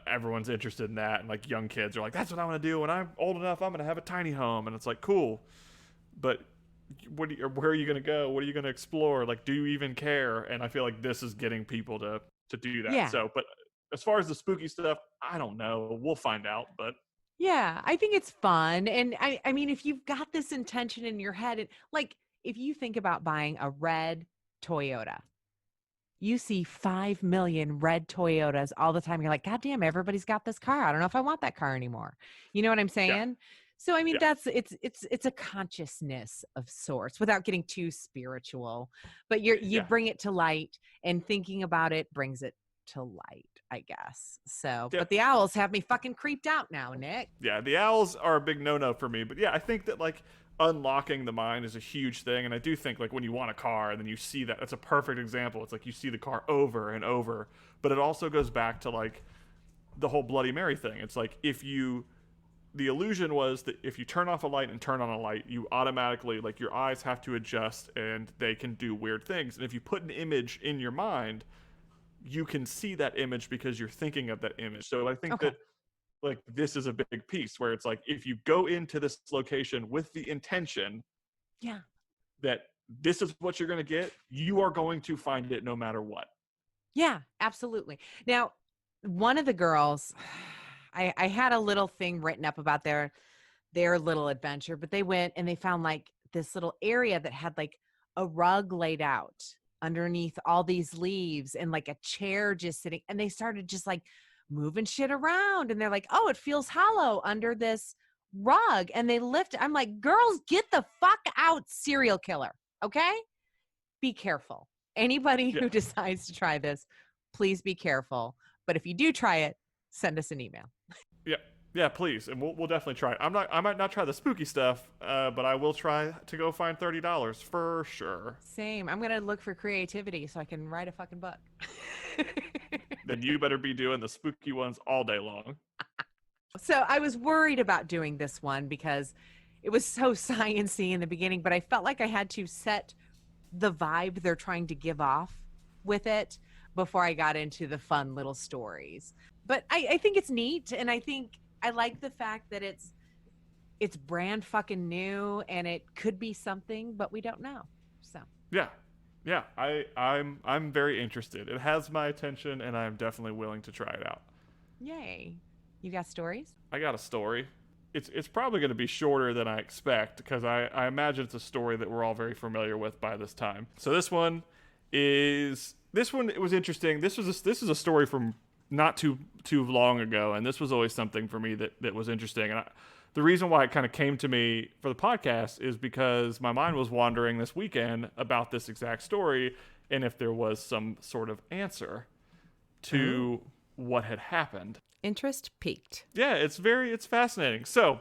everyone's interested in that, and like young kids are like, that's what I want to do when I'm old enough. I'm gonna have a tiny home, and it's like cool, but where are you gonna go? What are you gonna explore? Like, do you even care? And I feel like this is getting people to do that.
Yeah.
So, but as far as the spooky stuff, I don't know. We'll find out, but.
yeah, I think it's fun. And I mean, if you've got this intention in your head, and like if you think about buying a red Toyota, you see 5 million red Toyotas all the time. You're like, God damn, everybody's got this car. I don't know if I want that car anymore. You know what I'm saying? So I mean,
Yeah.
it's a consciousness of sorts, without getting too spiritual. But you bring it to light, and thinking about it brings it to light, I guess. So, but the owls have me fucking creeped out now, Nick.
Yeah, the owls are a big no-no for me. But yeah, I think that like unlocking the mind is a huge thing. And I do think like when you want a car and then you see that's a perfect example. It's like you see the car over and over. But it also goes back to like the whole Bloody Mary thing. It's like the illusion was that if you turn off a light and turn on a light, you automatically, like, your eyes have to adjust and they can do weird things. And if you put an image in your mind, you can see that image because you're thinking of that image. So I think that like this is a big piece where it's like if you go into this location with the intention that this is what you're going to get, you are going to find it no matter what.
Yeah, absolutely. Now, one of the girls, I had a little thing written up about their little adventure, but they went and they found like this little area that had like a rug laid out underneath all these leaves and like a chair just sitting, and they started just like moving shit around, and they're like, oh, it feels hollow under this rug, and they lift it. I'm like, girls, get the fuck out, serial killer. Okay, be careful. Anybody who decides to try this, please be careful. But if you do try it, send us an email.
Yeah, please, and we'll definitely try it. I might not try the spooky stuff, but I will try to go find $30 for sure.
Same. I'm gonna look for creativity so I can write a fucking book.
Then you better be doing the spooky ones all day long.
So I was worried about doing this one because it was so sciencey in the beginning, but I felt like I had to set the vibe they're trying to give off with it before I got into the fun little stories. But I think it's neat, and I think I like the fact that it's brand fucking new, and it could be something, but we don't know. So
yeah, I'm very interested. It has my attention, and I'm definitely willing to try it out.
Yay! You got stories?
I got a story. It's probably going to be shorter than I expect, because I imagine it's a story that we're all very familiar with by this time. So this one, it was interesting. This is a story from not too long ago, and this was always something for me that was interesting. And the reason why it kind of came to me for the podcast is because my mind was wandering this weekend about this exact story, and if there was some sort of answer to what had happened.
Interest peaked.
Yeah, it's fascinating. So,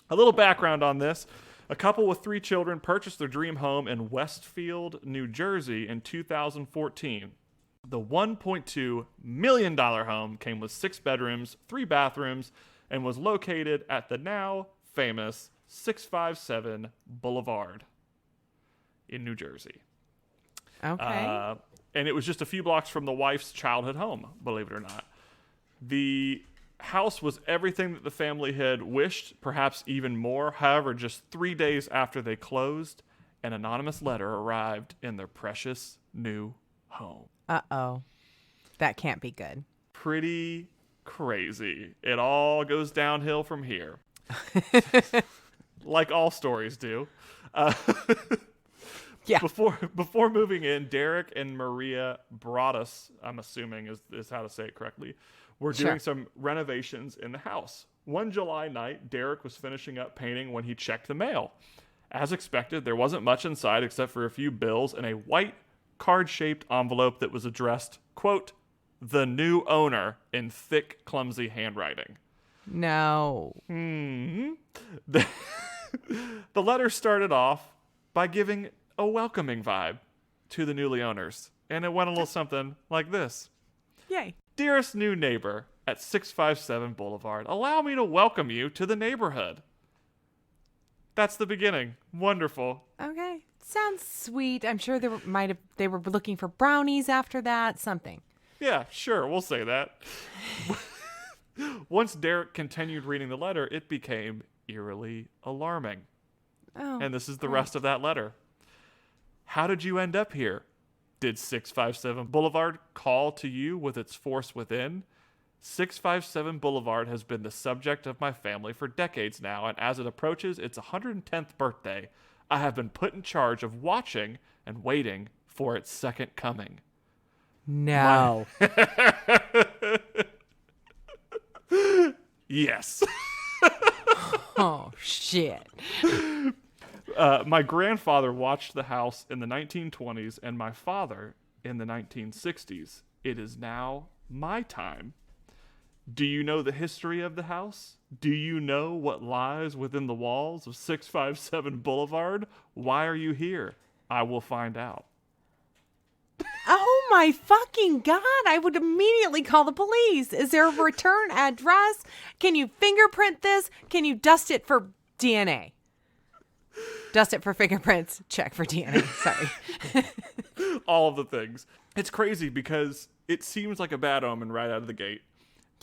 a little background on this. A couple with 3 children purchased their dream home in Westfield, New Jersey in 2014. The $1.2 million home came with 6 bedrooms, 3 bathrooms, and was located at the now famous 657 Boulevard in New Jersey.
Okay.
And it was just a few blocks from the wife's childhood home, believe it or not. The house was everything that the family had wished, perhaps even more. However, just 3 days after they closed, an anonymous letter arrived in their precious new home.
Uh-oh. That can't be good.
Pretty crazy. It all goes downhill from here. Like all stories do.
Yeah.
Before moving in, Derek and Maria Broaddus, I'm assuming is how to say it correctly, were doing some renovations in the house. One July night, Derek was finishing up painting when he checked the mail. As expected, there wasn't much inside except for a few bills and a white card-shaped envelope that was addressed, quote, "The new owner," in thick, clumsy handwriting.
No.
The letter started off by giving a welcoming vibe to the newly owners, and it went a little something like this.
Yay.
Dearest new neighbor at 657 Boulevard, allow me to welcome you to the neighborhood. That's the beginning. Wonderful.
Okay. Sounds sweet. I'm sure they were looking for brownies after that. Something.
Yeah, sure. We'll say that. Once Derek continued reading the letter, it became eerily alarming.
Oh.
And this is the rest of that letter. How did you end up here? Did 657 Boulevard call to you with its force within? 657 Boulevard has been the subject of my family for decades now, and as it approaches its 110th birthday, I have been put in charge of watching and waiting for its second coming.
No.
Yes.
Oh, shit.
My grandfather watched the house in the 1920s and my father in the 1960s. It is now my time. Do you know the history of the house? Do you know what lies within the walls of 657 Boulevard? Why are you here? I will find out.
Oh my fucking God. I would immediately call the police. Is there a return address? Can you fingerprint this? Can you dust it for DNA? Dust it for fingerprints. Check for DNA. Sorry.
All of the things. It's crazy because it seems like a bad omen right out of the gate.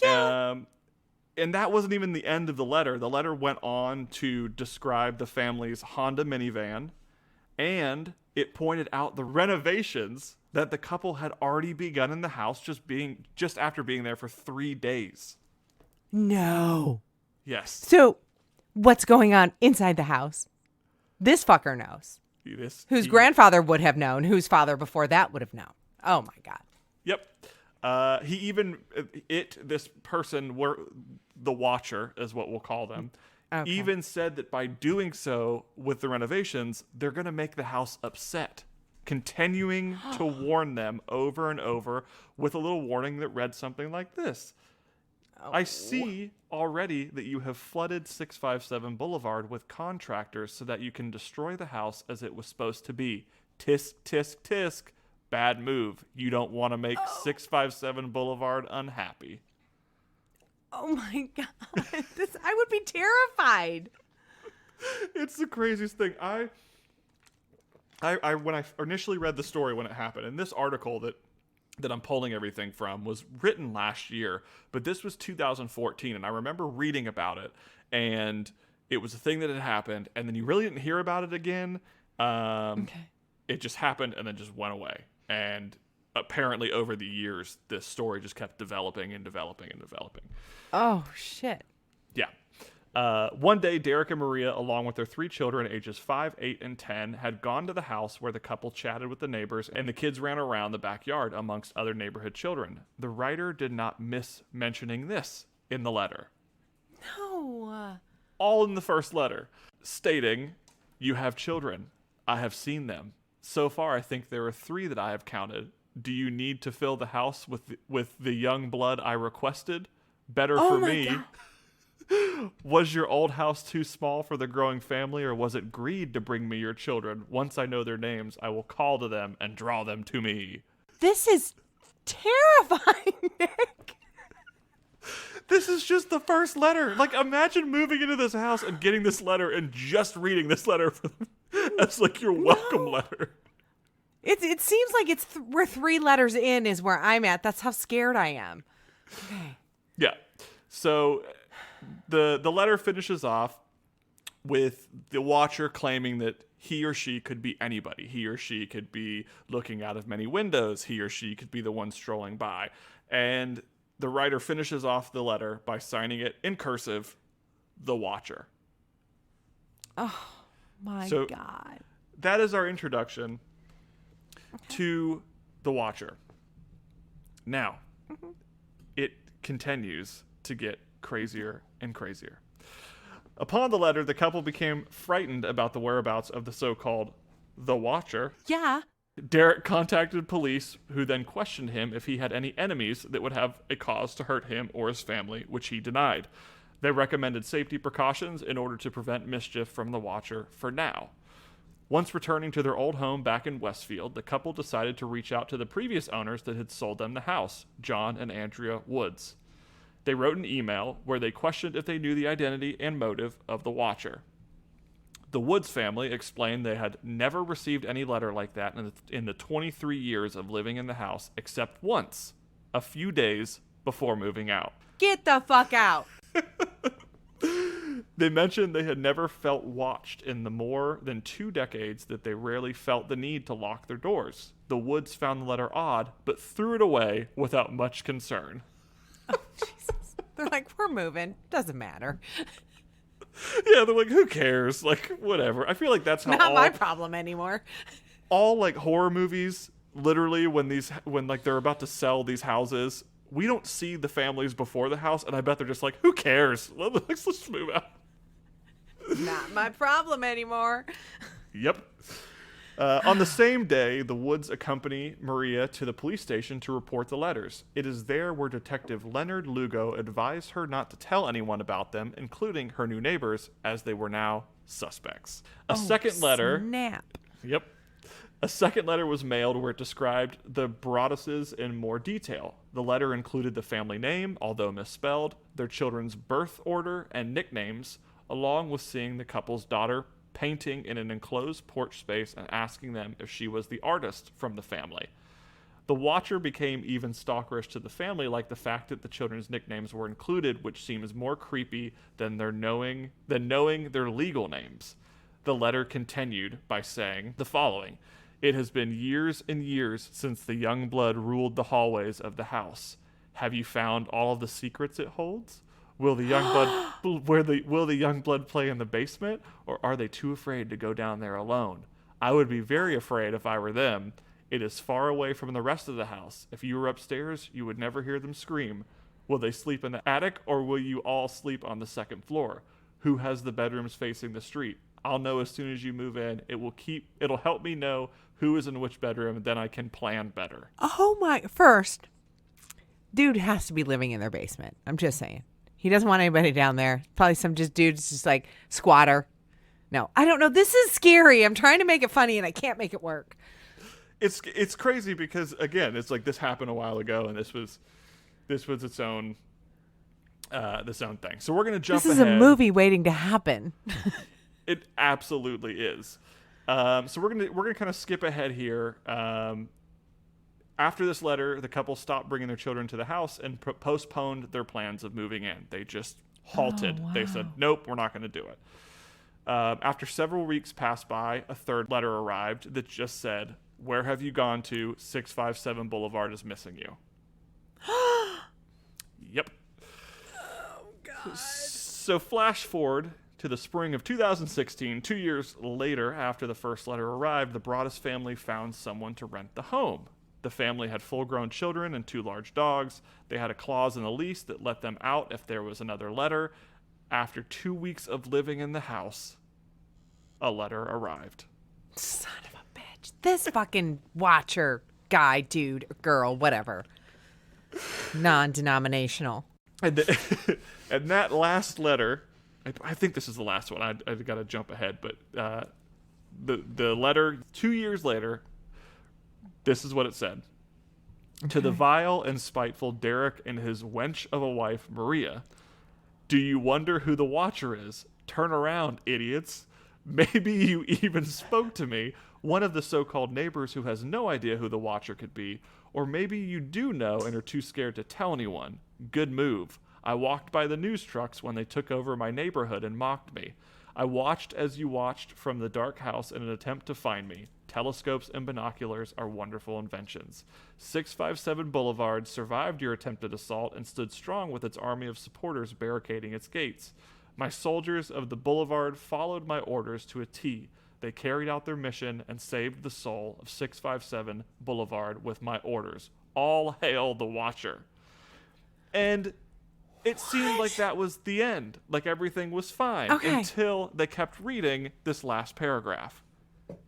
Yeah.
And that wasn't even the end of the letter. The letter went on to describe the family's Honda minivan, and it pointed out the renovations that the couple had already begun in the house just after being there for 3 days.
No.
Yes.
So, what's going on inside the house? This fucker knows. Whose grandfather would have known, whose father before that would have known. Oh my God.
Yep. This person, the watcher is what we'll call them,
Okay.
even said that by doing so with the renovations, they're going to make the house upset, continuing to warn them over and over with a little warning that read something like this. I see already that you have flooded 657 Boulevard with contractors so that you can destroy the house as it was supposed to be. Tisk, tisk, tisk. Bad move. You don't want to make 657 Boulevard unhappy.
Oh my God. I would be terrified.
It's the craziest thing. I when I initially read the story when it happened, and this article that I'm pulling everything from was written last year, but this was 2014, and I remember reading about it, and it was a thing that had happened, and then you really didn't hear about it again.
Okay.
It just happened and then just went away. And apparently over the years, this story just kept developing and developing and developing.
Oh, shit.
Yeah. One day, Derek and Maria, along with their 3 children, ages 5, 8, and 10, had gone to the house where the couple chatted with the neighbors, and the kids ran around the backyard amongst other neighborhood children. The writer did not miss mentioning this in the letter.
No.
All in the first letter, stating, "You have children. I have seen them. So far, I think there are 3 that I have counted. Do you need to fill the house with the young blood I requested? Better
Oh
for
my
me.
God.
Was your old house too small for the growing family, or was it greed to bring me your children? Once I know their names, I will call to them and draw them to me.
This is terrifying, Nick.
This is just the first letter. Like, imagine moving into this house and getting this letter and just reading this letter for them as like your welcome letter.
It seems like we're 3 letters in is where I'm at. That's how scared I am. Okay.
Yeah. So the letter finishes off with the watcher claiming that he or she could be anybody. He or she could be looking out of many windows. He or she could be the one strolling by. And the writer finishes off the letter by signing it in cursive, the watcher.
Oh, my
So-
God.
That is our introduction to the watcher. Now, it continues to get crazier and crazier. Upon the letter, the couple became frightened about the whereabouts of the so-called the watcher.
Yeah.
Derek contacted police, who then questioned him if he had any enemies that would have a cause to hurt him or his family, which he denied. They recommended safety precautions in order to prevent mischief from the watcher for now. Once returning to their old home back in Westfield, the couple decided to reach out to the previous owners that had sold them the house, John and Andrea Woods. They wrote an email where they questioned if they knew the identity and motive of the watcher. The Woods family explained they had never received any letter like that in the 23 years of living in the house, except once, a few days before moving out.
Get the fuck out.
They mentioned they had never felt watched in the more than 2 decades that they rarely felt the need to lock their doors. The Woods found the letter odd, but threw it away without much concern.
Jesus. They're like, we're moving. Doesn't matter.
Yeah, they're like, who cares? Like, whatever. I feel like that's how
Not my problem anymore.
all like horror movies, literally when like they're about to sell these houses, we don't see the families before the house, and I bet they're just like, who cares? Let's just move out.
Not my problem anymore.
Yep. On the same day, the Woods accompany Maria to the police station to report the letters. It is there where Detective Leonard Lugo advised her not to tell anyone about them, including her new neighbors, as they were now suspects. A second letter.
Snap.
Yep. A second letter was mailed where it described the Broadduses in more detail. The letter included the family name, although misspelled, their children's birth order and nicknames, along with seeing the couple's daughter painting in an enclosed porch space and asking them if she was the artist from the family. The watcher became even stalkerish to the family, like the fact that the children's nicknames were included, which seems more creepy than knowing their legal names. The letter continued by saying the following: "It has been years and years since the young blood ruled the hallways of the house. Have you found all of the secrets it holds? Will the young blood will the young blood play in the basement, or are they too afraid to go down there alone? I would be very afraid if I were them. It is far away from the rest of the house. If you were upstairs, you would never hear them scream. Will they sleep in the attic, or will you all sleep on the second floor? Who has the bedrooms facing the street? I'll know as soon as you move in. It'll help me know who is in which bedroom, then I can plan better."
Oh my. First, dude has to be living in their basement. I'm just saying. He doesn't want anybody down there. Probably some dude's just like squatter. No, I don't know. This is scary. I'm trying to make it funny and I can't make it work.
It's crazy because, again, it's like this happened a while ago, and this was its own thing. So we're gonna jump.
This is
ahead.
a movie waiting to happen.
It absolutely is. So we're gonna kind of skip ahead here. After this letter, the couple stopped bringing their children to the house and postponed their plans of moving in. They just halted.
Oh, wow.
They said, "Nope, we're not going to do it." After several weeks passed by, a third letter arrived that just said, "Where have you gone to? 657 Boulevard is missing you." Yep.
Oh, God.
So flash forward to the spring of 2016, 2 years later after the first letter arrived, the Broaddus family found someone to rent the home. The family had full-grown children and 2 large dogs. They had a clause in the lease that let them out if there was another letter. After 2 weeks of living in the house, a letter arrived.
Son of a bitch. This fucking watcher guy, dude, girl, whatever. Non-denominational.
And, and that last letter, I think this is the last one. I got to jump ahead, but the letter 2 years later, this is what it said. Okay. To the vile and spiteful Derek and his wench of a wife, Maria, do you wonder who the Watcher is? Turn around, idiots. Maybe you even spoke to me, one of the so-called neighbors who has no idea who the Watcher could be, or maybe you do know and are too scared to tell anyone. Good move. I walked by the news trucks when they took over my neighborhood and mocked me. I watched as you watched from the dark house in an attempt to find me. Telescopes and binoculars are wonderful inventions. 657 Boulevard survived your attempted assault and stood strong with its army of supporters barricading its gates. My soldiers of the Boulevard followed my orders to a T. They carried out their mission and saved the soul of 657 Boulevard with my orders. All hail the Watcher. And it seemed like that was the end. Like everything was fine.
Okay.
Until they kept reading this last paragraph.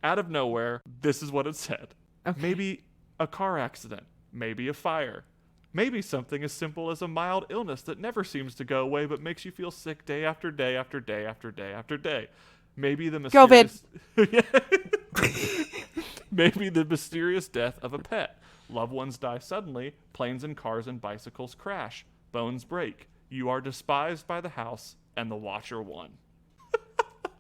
Out of nowhere, this is what it said.
Okay.
Maybe a car accident. Maybe a fire. Maybe something as simple as a mild illness that never seems to go away but makes you feel sick day after day after day after day after day. Maybe the mysterious... Maybe the mysterious death of a pet. Loved ones die suddenly. Planes and cars and bicycles crash. Bones break. You are despised by the house, and the Watcher won.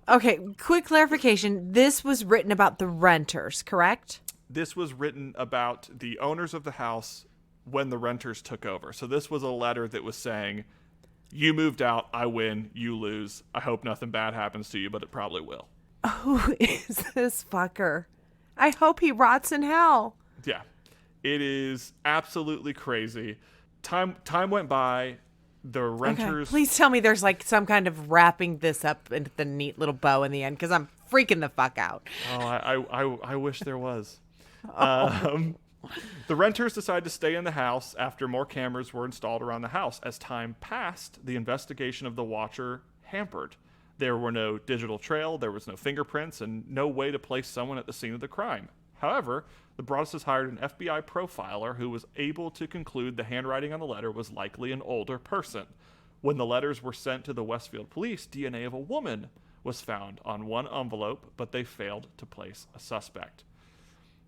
Okay, quick clarification. This was written about the renters, correct?
This was written about the owners of the house when the renters took over. So this was a letter that was saying, you moved out, I win, you lose. I hope nothing bad happens to you, but it probably will.
Who is this fucker? I hope he rots in hell.
Yeah. It is absolutely crazy. Time went by. The renters...
Okay. Please tell me there's like some kind of wrapping this up into the neat little bow in the end, because I'm freaking the fuck out.
Oh, I wish there was. The renters decided to stay in the house after more cameras were installed around the house. As time passed, the investigation of the Watcher hampered. There were no digital trail, there was no fingerprints, and no way to place someone at the scene of the crime. However, the Broadduses hired an FBI profiler who was able to conclude the handwriting on the letter was likely an older person. When the letters were sent to the Westfield police, DNA of a woman was found on one envelope, but they failed to place a suspect.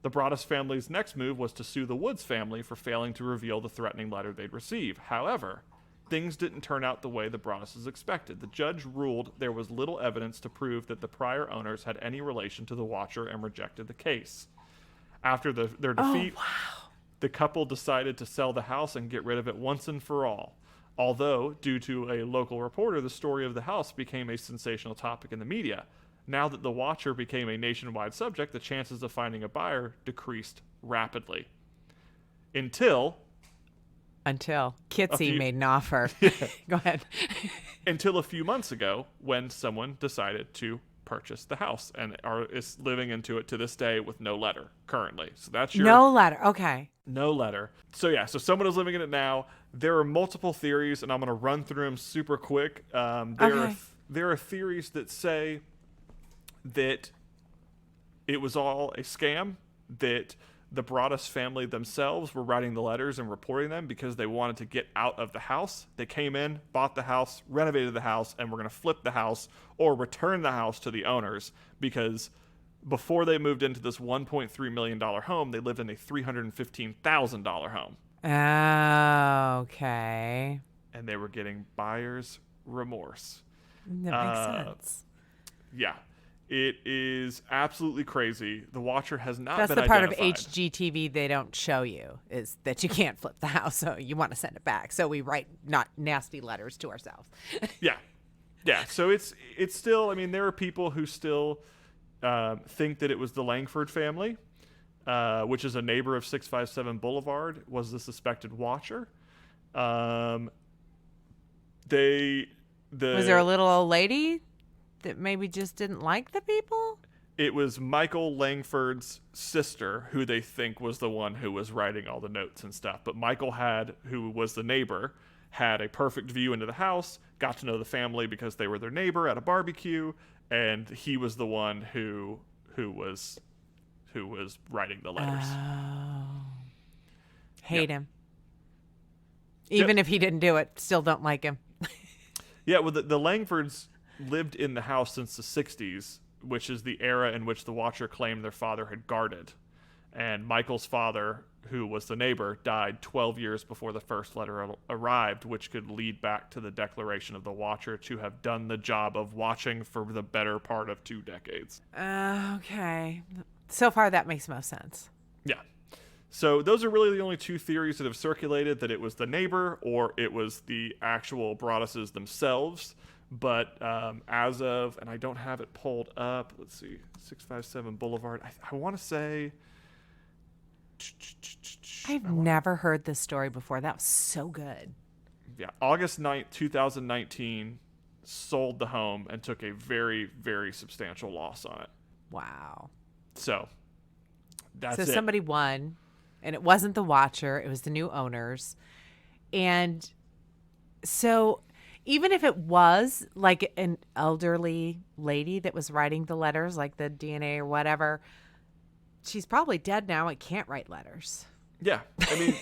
The Broaddus family's next move was to sue the Woods family for failing to reveal the threatening letter they'd receive. However, things didn't turn out the way the Broadduses expected. The judge ruled there was little evidence to prove that the prior owners had any relation to the Watcher and rejected the case. After their defeat, the couple decided to sell the house and get rid of it once and for all. Although, due to a local reporter, the story of the house became a sensational topic in the media. Now that the Watcher became a nationwide subject, the chances of finding a buyer decreased rapidly. Until Kitsie made
an offer. Go ahead.
Until a few months ago, when someone decided to purchase the house and is living into it to this day with no letter currently. So that's your...
No letter. Okay.
No letter. So yeah, so someone is living in it now. There are multiple theories, and I'm going to run through them super quick. There are theories that say that it was all a scam, that the Broaddus family themselves were writing the letters and reporting them because they wanted to get out of the house. They came in, bought the house, renovated the house, and were going to flip the house or return the house to the owners because before they moved into this $1.3 million home, they lived in a $315,000 home.
Oh, okay.
And they were getting buyer's remorse.
That makes sense.
Yeah. It is absolutely crazy. The Watcher has not
That's
been
the part
identified.
of HGTV they don't show you, is that you can't flip the house, so you want to send it back. So we write not nasty letters to ourselves.
Yeah. So it's still, I mean, there are people who still think that it was the Langford family, which is a neighbor of 657 Boulevard, was the suspected Watcher. Was
there a little old lady that maybe just didn't like the people?
It was Michael Langford's sister who they think was the one who was writing all the notes and stuff. But Michael who was the neighbor, had a perfect view into the house, got to know the family because they were their neighbor at a barbecue, and he was the one who was writing the letters.
Oh. Hate him. Even if he didn't do it, still don't like him.
Yeah, well, the Langfords lived in the house since the 60s, which is the era in which the Watcher claimed their father had guarded. And Michael's father, who was the neighbor, died 12 years before the first letter arrived, which could lead back to the declaration of the Watcher to have done the job of watching for the better part of 2 decades.
Okay. So far, that makes most sense.
Yeah. So those are really the only 2 theories that have circulated, that it was the neighbor or it was the actual Broadduses themselves. But as of, and I don't have it pulled up, let's see, 657 Boulevard, I want to say...
I've never heard this story before. That was so good.
Yeah, August 9th, 2019, sold the home and took a very, very substantial loss on it.
Wow.
So, that's it.
So somebody won, and it wasn't the Watcher. It was the new owners. And so even if it was like an elderly lady that was writing the letters, like the DNA or whatever, she's probably dead now and can't write letters.
Yeah. I mean,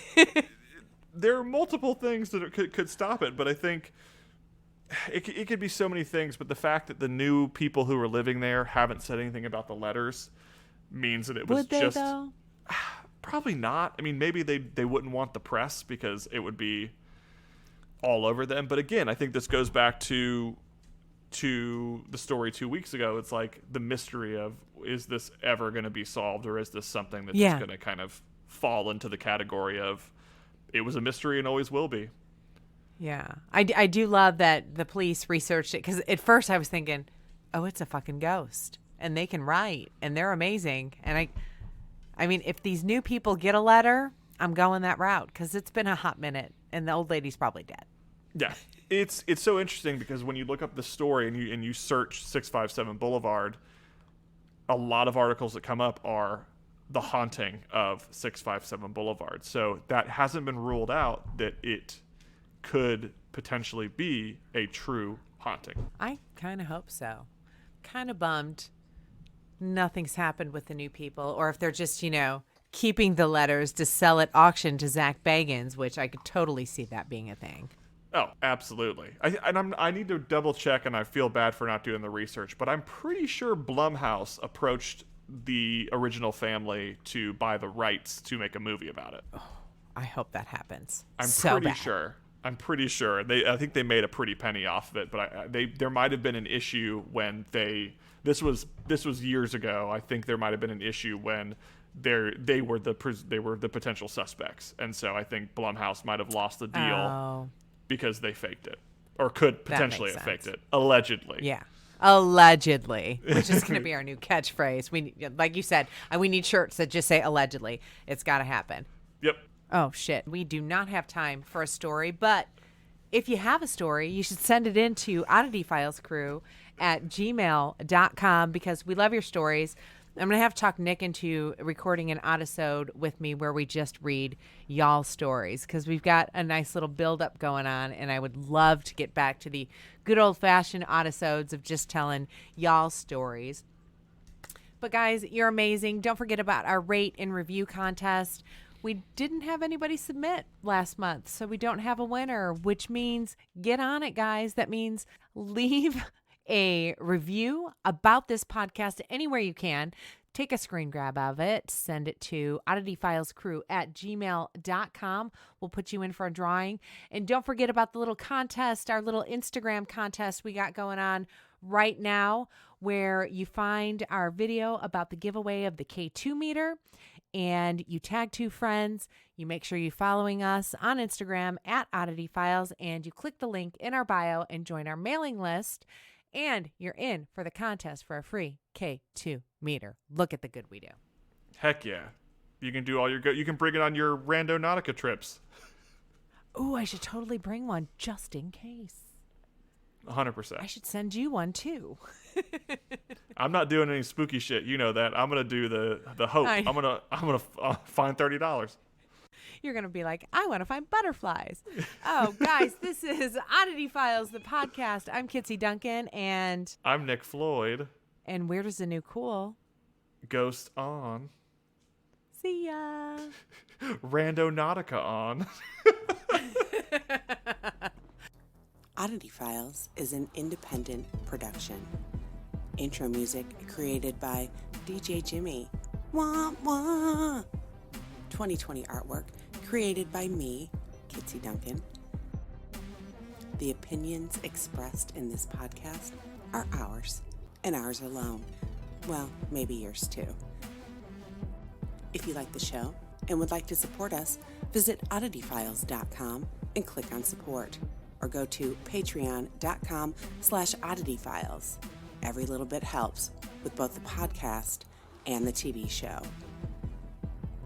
there are multiple things that could stop it, but I think it could be so many things. But the fact that the new people who were living there haven't said anything about the letters means that it was
Would they,
just...
though?
Probably not. I mean, maybe they wouldn't want the press because it would be all over them. But again, I think this goes back to the story 2 weeks ago. It's like the mystery of, is this ever going to be solved, or is this something that's just going to kind of fall into the category of it was a mystery and always will be.
Yeah. I do love that the police researched it, because at first I was thinking, oh, it's a fucking ghost and they can write and they're amazing. And I mean, if these new people get a letter, I'm going that route, because it's been a hot minute and the old lady's probably dead.
Yeah. It's so interesting because when you look up the story and you search 657 Boulevard, a lot of articles that come up are the haunting of 657 Boulevard. So that hasn't been ruled out that it could potentially be a true haunting.
I kind of hope so. Kind of bummed nothing's happened with the new people, or if they're just, keeping the letters to sell at auction to Zach Bagans, which I could totally see that being a thing.
Oh, absolutely. I need to double check, and I feel bad for not doing the research, but I'm pretty sure Blumhouse approached the original family to buy the rights to make a movie about it.
Oh, I hope that happens.
I'm pretty sure. I think they made a pretty penny off of it, but there might have been an issue when this was years ago. I think there might have been an issue when they were the potential suspects, and so I think Blumhouse might have lost the deal because they faked it, or could potentially have faked it, allegedly.
Yeah. Allegedly, which is going to be our new catchphrase. We, like you said, we need shirts that just say allegedly. It's got to happen.
Yep.
Oh, shit. We do not have time for a story, but if you have a story, you should send it in to oddityfilescrew@gmail.com, because we love your stories. I'm going to have to talk Nick into recording an odisode with me where we just read y'all stories, because we've got a nice little build-up going on, and I would love to get back to the good old-fashioned odisodes of just telling y'all stories. But, guys, you're amazing. Don't forget about our rate and review contest. We didn't have anybody submit last month, so we don't have a winner, which means get on it, guys. That means leave a review about this podcast anywhere you can. Take a screen grab of it, send it to oddityfilescrew@gmail.com. We'll put you in for a drawing. And don't forget about the little contest, our little Instagram contest we got going on right now, where you find our video about the giveaway of the K2 meter, and you tag 2 friends. You make sure you're following us on Instagram @oddityfiles, and you click the link in our bio and join our mailing list. And you're in for the contest for a free K2 meter. Look at the good we do.
Heck yeah. You can do you can bring it on your Randonautica trips.
Ooh, I should totally bring one just in case.
100%.
I should send you one too.
I'm not doing any spooky shit. You know that. I'm going to do the hope. I'm going to find $30.
You're going to be like, I want to find butterflies. Oh, guys, this is Oddity Files, the podcast. I'm Kitsie Duncan, and
I'm Nick Floyd.
And where does the new cool
ghost on?
See ya.
Randonautica on.
Oddity Files is an independent production. Intro music created by DJ Jimmy. Wah wah. 2020 artwork created by me, Kitsie Duncan. The opinions expressed in this podcast are ours, and ours alone. Well, maybe yours too. If you like the show and would like to support us, visit oddityfiles.com and click on support, or go to patreon.com/oddityfiles. Every little bit helps with both the podcast and the TV show.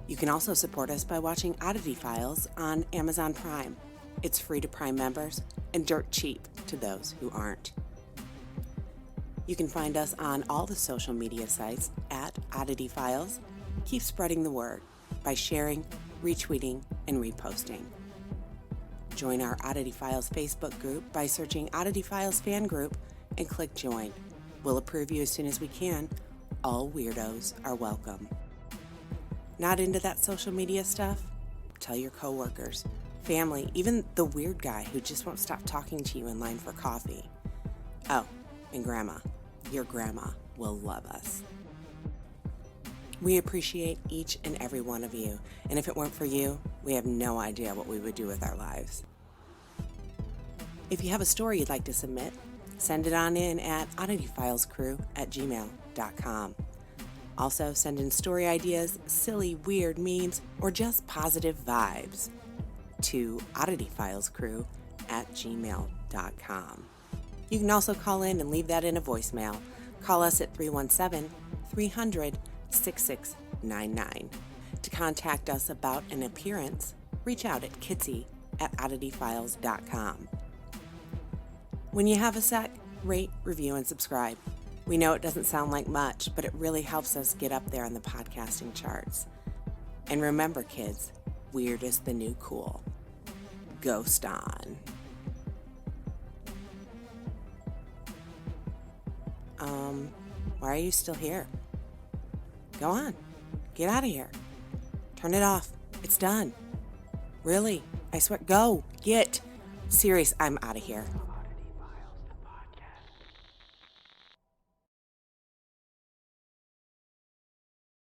You can also support us by watching Oddity Files on Amazon Prime. It's free to Prime members and dirt cheap to those who aren't. You can find us on all the social media sites at Oddity Files. Keep spreading the word by sharing, retweeting, and reposting. Join our Oddity Files Facebook group by searching Oddity Files Fan Group and click Join. We'll approve you as soon as we can. All weirdos are welcome. Not into that social media stuff? Tell your coworkers, family, even the weird guy who just won't stop talking to you in line for coffee. Oh, and Grandma. Your grandma will love us. We appreciate each and every one of you, and if it weren't for you, we have no idea what we would do with our lives. If you have a story you'd like to submit, send it on in at oddityfilescrew@gmail.com. Also, send in story ideas, silly, weird memes, or just positive vibes to oddityfilescrew@gmail.com. You can also call in and leave that in a voicemail. Call us at 317-300-6699. To contact us about an appearance, reach out at kitsie@oddityfiles.com. When you have a sec, rate, review, and subscribe. We know it doesn't sound like much, but it really helps us get up there in the podcasting charts. And remember, kids, weird is the new cool. Ghost on. Why are you still here? Go on. Get out of here. Turn it off. It's done. Really. I swear. Go. Get. Serious. I'm out of here.